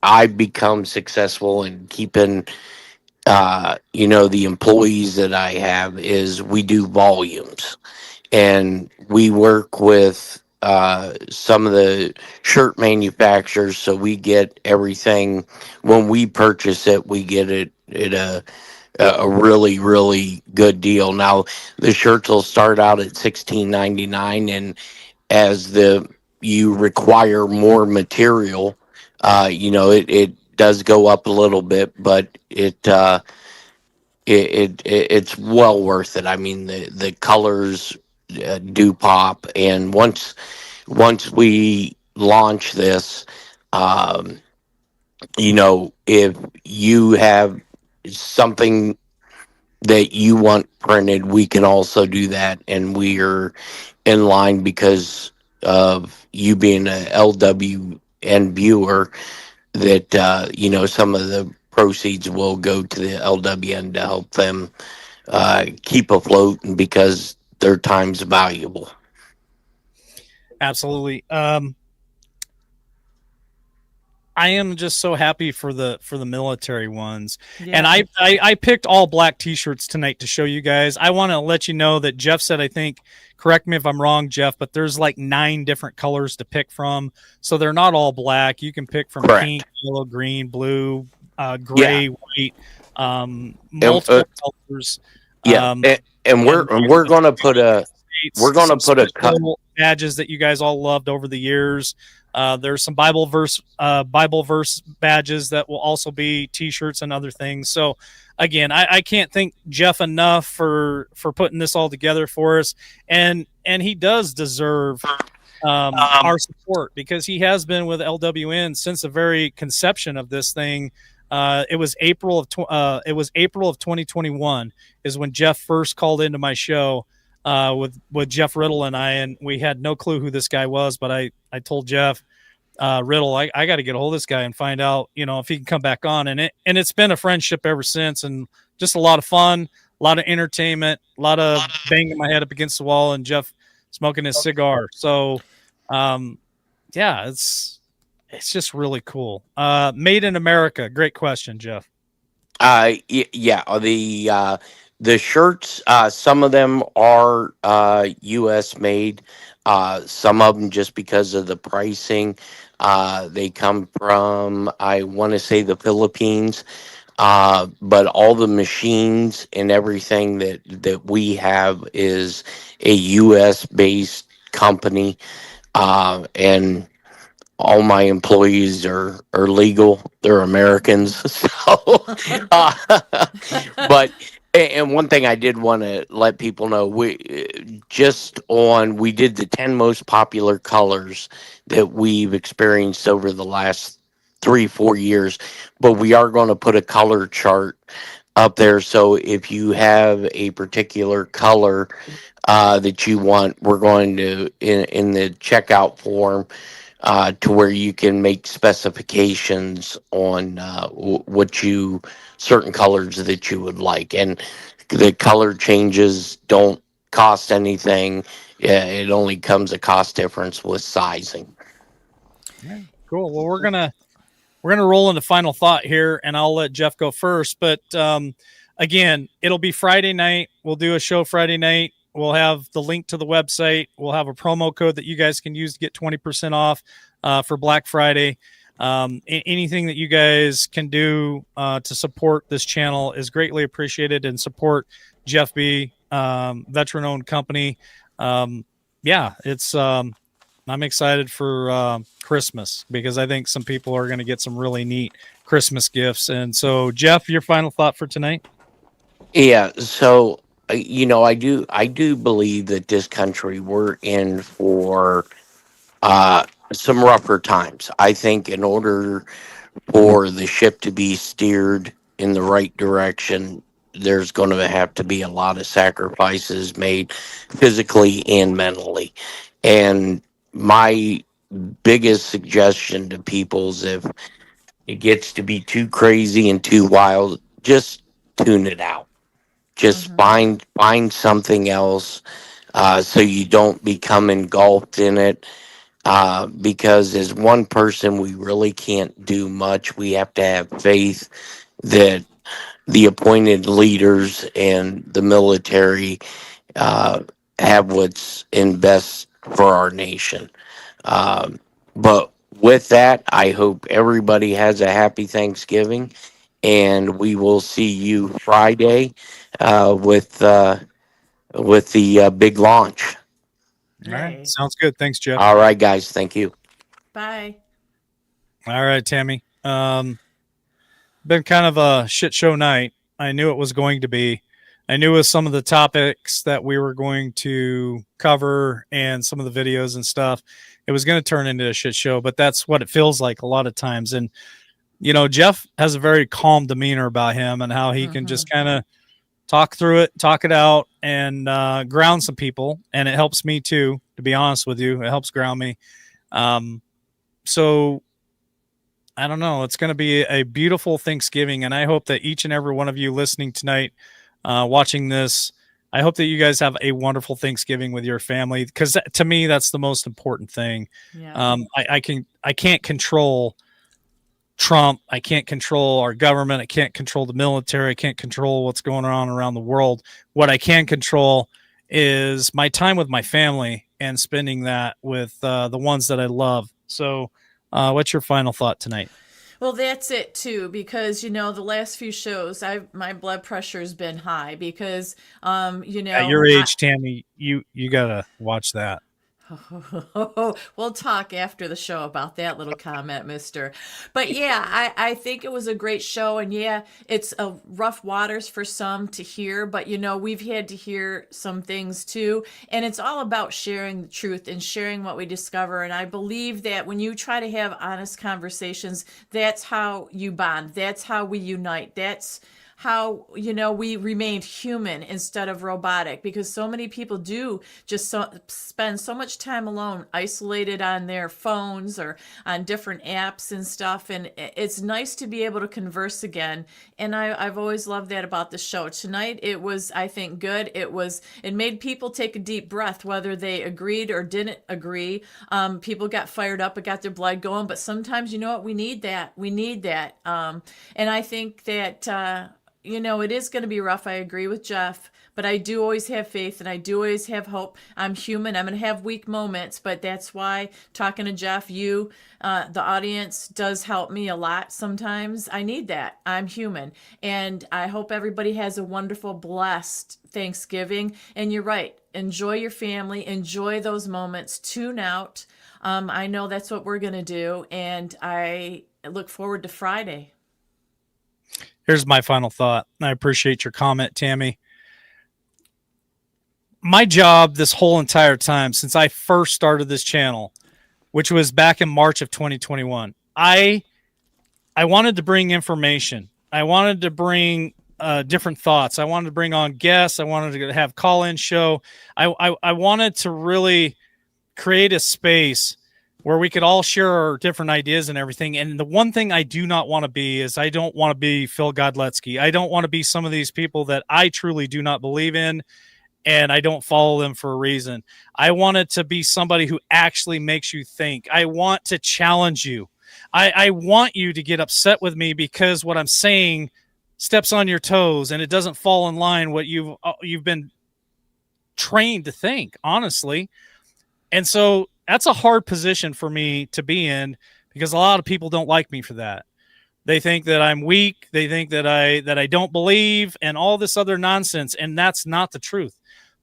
I become successful in keeping the employees that I have is we do volumes, and we work with some of the shirt manufacturers, so we get everything. When we purchase it, we get it at a really, really good deal. Now the shirts will start out at $16.99, and as you require more material, it does go up a little bit, but it's well worth it. I mean, the colors do pop, and once we launch this, if you have something that you want printed, we can also do that, and we are in line because of you being a LWN viewer, that some of the proceeds will go to the LWN to help them keep afloat, and because their time's valuable. Absolutely. I am just so happy for the military ones. Yeah. And I picked all black T-shirts tonight to show you guys. I want to let you know that Jeff said, I think, correct me if I'm wrong, Jeff, but there's like 9 different colors to pick from. So they're not all black. You can pick from Correct. Pink, yellow, green, blue, gray, white, multiple colors. Yeah. And we're going to put a badges that you guys all loved over the years. There's some Bible verse badges that will also be T-shirts and other things. So again, I can't thank Jeff enough for putting this all together for us, and he does deserve our support because he has been with LWN since the very conception of this thing. It was April of 2021 is when Jeff first called into my show with Jeff Riddle and I, and we had no clue who this guy was, but I told Jeff Riddle, I got to get a hold of this guy and find out, if he can come back on, and it's been a friendship ever since, and just a lot of fun, a lot of entertainment, a lot of banging my head up against the wall, and Jeff smoking his cigar. So, yeah, it's just really cool. Made in America. Great question, Jeff. Yeah, the shirts, some of them are U.S. made. Some of them, just because of the pricing, they come from, I want to say, the Philippines. But all the machines and everything that we have is a U.S. based company, and all my employees are legal. They're Americans. So, but, and one thing I did want to let people know, we did the 10 most popular colors that we've experienced over the last 3-4 years, but we are going to put a color chart up there. So if you have a particular color that you want, we're going to, in the checkout form, to where you can make specifications on certain colors that you would like. And The color changes don't cost anything. Yeah, it only comes a cost difference with sizing. Yeah, cool. Well, we're gonna roll into final thought here, and I'll let Jeff go first. But again, it'll be Friday night. We'll do a show Friday night. We'll have the link to the website. We'll have a promo code that you guys can use to get 20% off for Black Friday. Anything that you guys can do to support this channel is greatly appreciated, and support Jeff B, veteran-owned company. Yeah, it's I'm excited for Christmas, because I think some people are going to get some really neat Christmas gifts. And so, Jeff, your final thought for tonight? Yeah, so I do believe that this country, we're in for some rougher times. I think in order for the ship to be steered in the right direction, there's going to have to be a lot of sacrifices made physically and mentally. And my biggest suggestion to people is, if it gets to be too crazy and too wild, just tune it out. Just find something else, so you don't become engulfed in it. Because as one person, we really can't do much. We have to have faith that the appointed leaders and the military have what's in best for our nation. But with that, I hope everybody has a happy Thanksgiving, and we will see you Friday with the big launch. All right. Yay. Sounds good. Thanks, Jeff. All right, guys. Thank you. Bye. All right, Tammy. Been kind of a shit show night. I knew it was going to be. I knew with some of the topics that we were going to cover and some of the videos and stuff, it was going to turn into a shit show, but that's what it feels like a lot of times. And, Jeff has a very calm demeanor about him, and how he can just kind of talk through it, talk it out, and ground some people. And it helps me too, to be honest with you. It helps ground me. So I don't know. It's going to be a beautiful Thanksgiving, and I hope that each and every one of you listening tonight, watching this, I hope that you guys have a wonderful Thanksgiving with your family, because to me, that's the most important thing. Yeah. I can't control Trump. I can't control our government. I can't control the military. I can't control what's going on around the world. What I can control is my time with my family, and spending that with the ones that I love. So what's your final thought tonight? Well, that's it too, because the last few shows, my blood pressure has been high because At your age, Tammy, you gotta watch that. We'll talk after the show about that little comment, mister. But yeah, I think it was a great show. And yeah, it's rough waters for some to hear, but we've had to hear some things too. And it's all about sharing the truth and sharing what we discover. And I believe that when you try to have honest conversations, that's how you bond. That's how we unite. That's how we remained human instead of robotic, because so many people do just spend so much time alone, isolated on their phones or on different apps and stuff, and it's nice to be able to converse again. And I've always loved that about the show. Tonight it was, I think, good. It made people take a deep breath, whether they agreed or didn't agree. People got fired up, it got their blood going, but sometimes we need that. And I think that it is going to be rough. I agree with Jeff, but I do always have faith, and I do always have hope. I'm human. I'm going to have weak moments, but that's why talking to Jeff, the audience, does help me a lot. Sometimes I need that. I'm human, and I hope everybody has a wonderful, blessed Thanksgiving. And you're right. Enjoy your family. Enjoy those moments. Tune out. I know that's what we're going to do, and I look forward to Friday. Here's my final thought. I appreciate your comment, Tammy. My job this whole entire time, since I first started this channel, which was back in March of 2021, I wanted to bring information. I wanted to bring different thoughts. I wanted to bring on guests. I wanted to have call-in show. I wanted to really create a space where we could all share our different ideas and everything. And the one thing I do not want to be is I don't want to be Phil Godletsky. I don't want to be some of these people that I truly do not believe in, and I don't follow them for a reason. I want it to be somebody who actually makes you think. I want to challenge you. I want you to get upset with me because what I'm saying steps on your toes and it doesn't fall in line what you've been trained to think, honestly. And so that's a hard position for me to be in because a lot of people don't like me for that. They think that I'm weak. They think that I don't believe and all this other nonsense. And that's not the truth.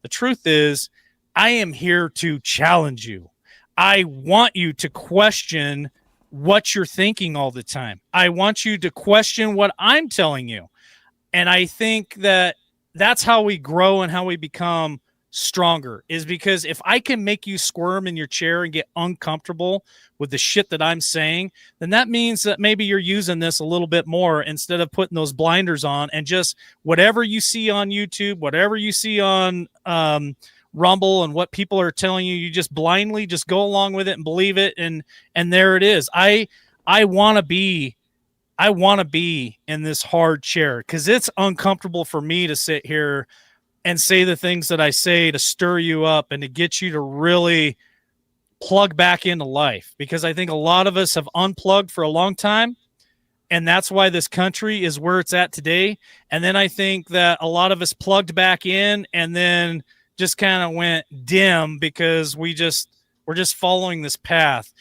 The truth is I am here to challenge you. I want you to question what you're thinking all the time. I want you to question what I'm telling you. And I think that that's how we grow and how we become stronger, is because if I can make you squirm in your chair and get uncomfortable with the shit that I'm saying, then that means that maybe you're using this a little bit more instead of putting those blinders on and just whatever you see on YouTube, whatever you see on Rumble and what people are telling you, you just blindly just go along with it and believe it. And there it is. I want to be in this hard chair because it's uncomfortable for me to sit here and say the things that I say to stir you up and to get you to really plug back into life, because I think a lot of us have unplugged for a long time. And that's why this country is where it's at today. And then I think that a lot of us plugged back in and then just kind of went dim because we're just following this path.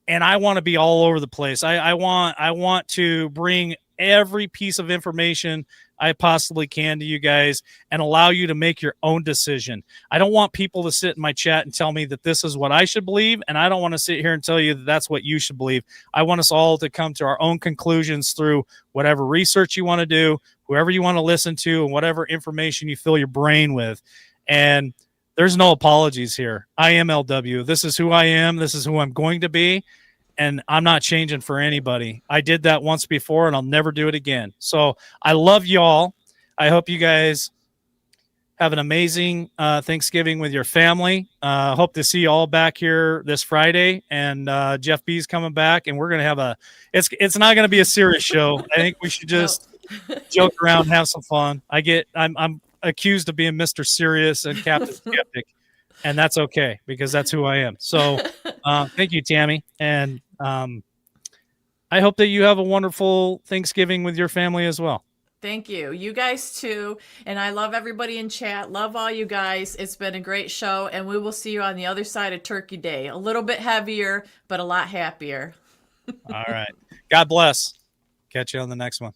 And I want to be all over the place. I want to bring every piece of information I possibly can to you guys and allow you to make your own decision. I don't want people to sit in my chat and tell me that this is what I should believe. And I don't want to sit here and tell you that that's what you should believe. I want us all to come to our own conclusions through whatever research you want to do, whoever you want to listen to, and whatever information you fill your brain with. And there's no apologies here. I am LW. This is who I am. This is who I'm going to be. And I'm not changing for anybody. I did that once before and I'll never do it again. So I love y'all. I hope you guys have an amazing Thanksgiving with your family. Hope to see you all back here this Friday. And Jeff B's coming back and we're going to have it's not going to be a serious show. I think we should just joke around and have some fun. I'm accused of being Mr. Serious and Captain Skeptic. And that's okay because that's who I am. So thank you, Tammy. And I hope that you have a wonderful Thanksgiving with your family as well. Thank you. You guys too. And I love everybody in chat. Love all you guys. It's been a great show. And we will see you on the other side of Turkey Day. A little bit heavier, but a lot happier. All right. God bless. Catch you on the next one.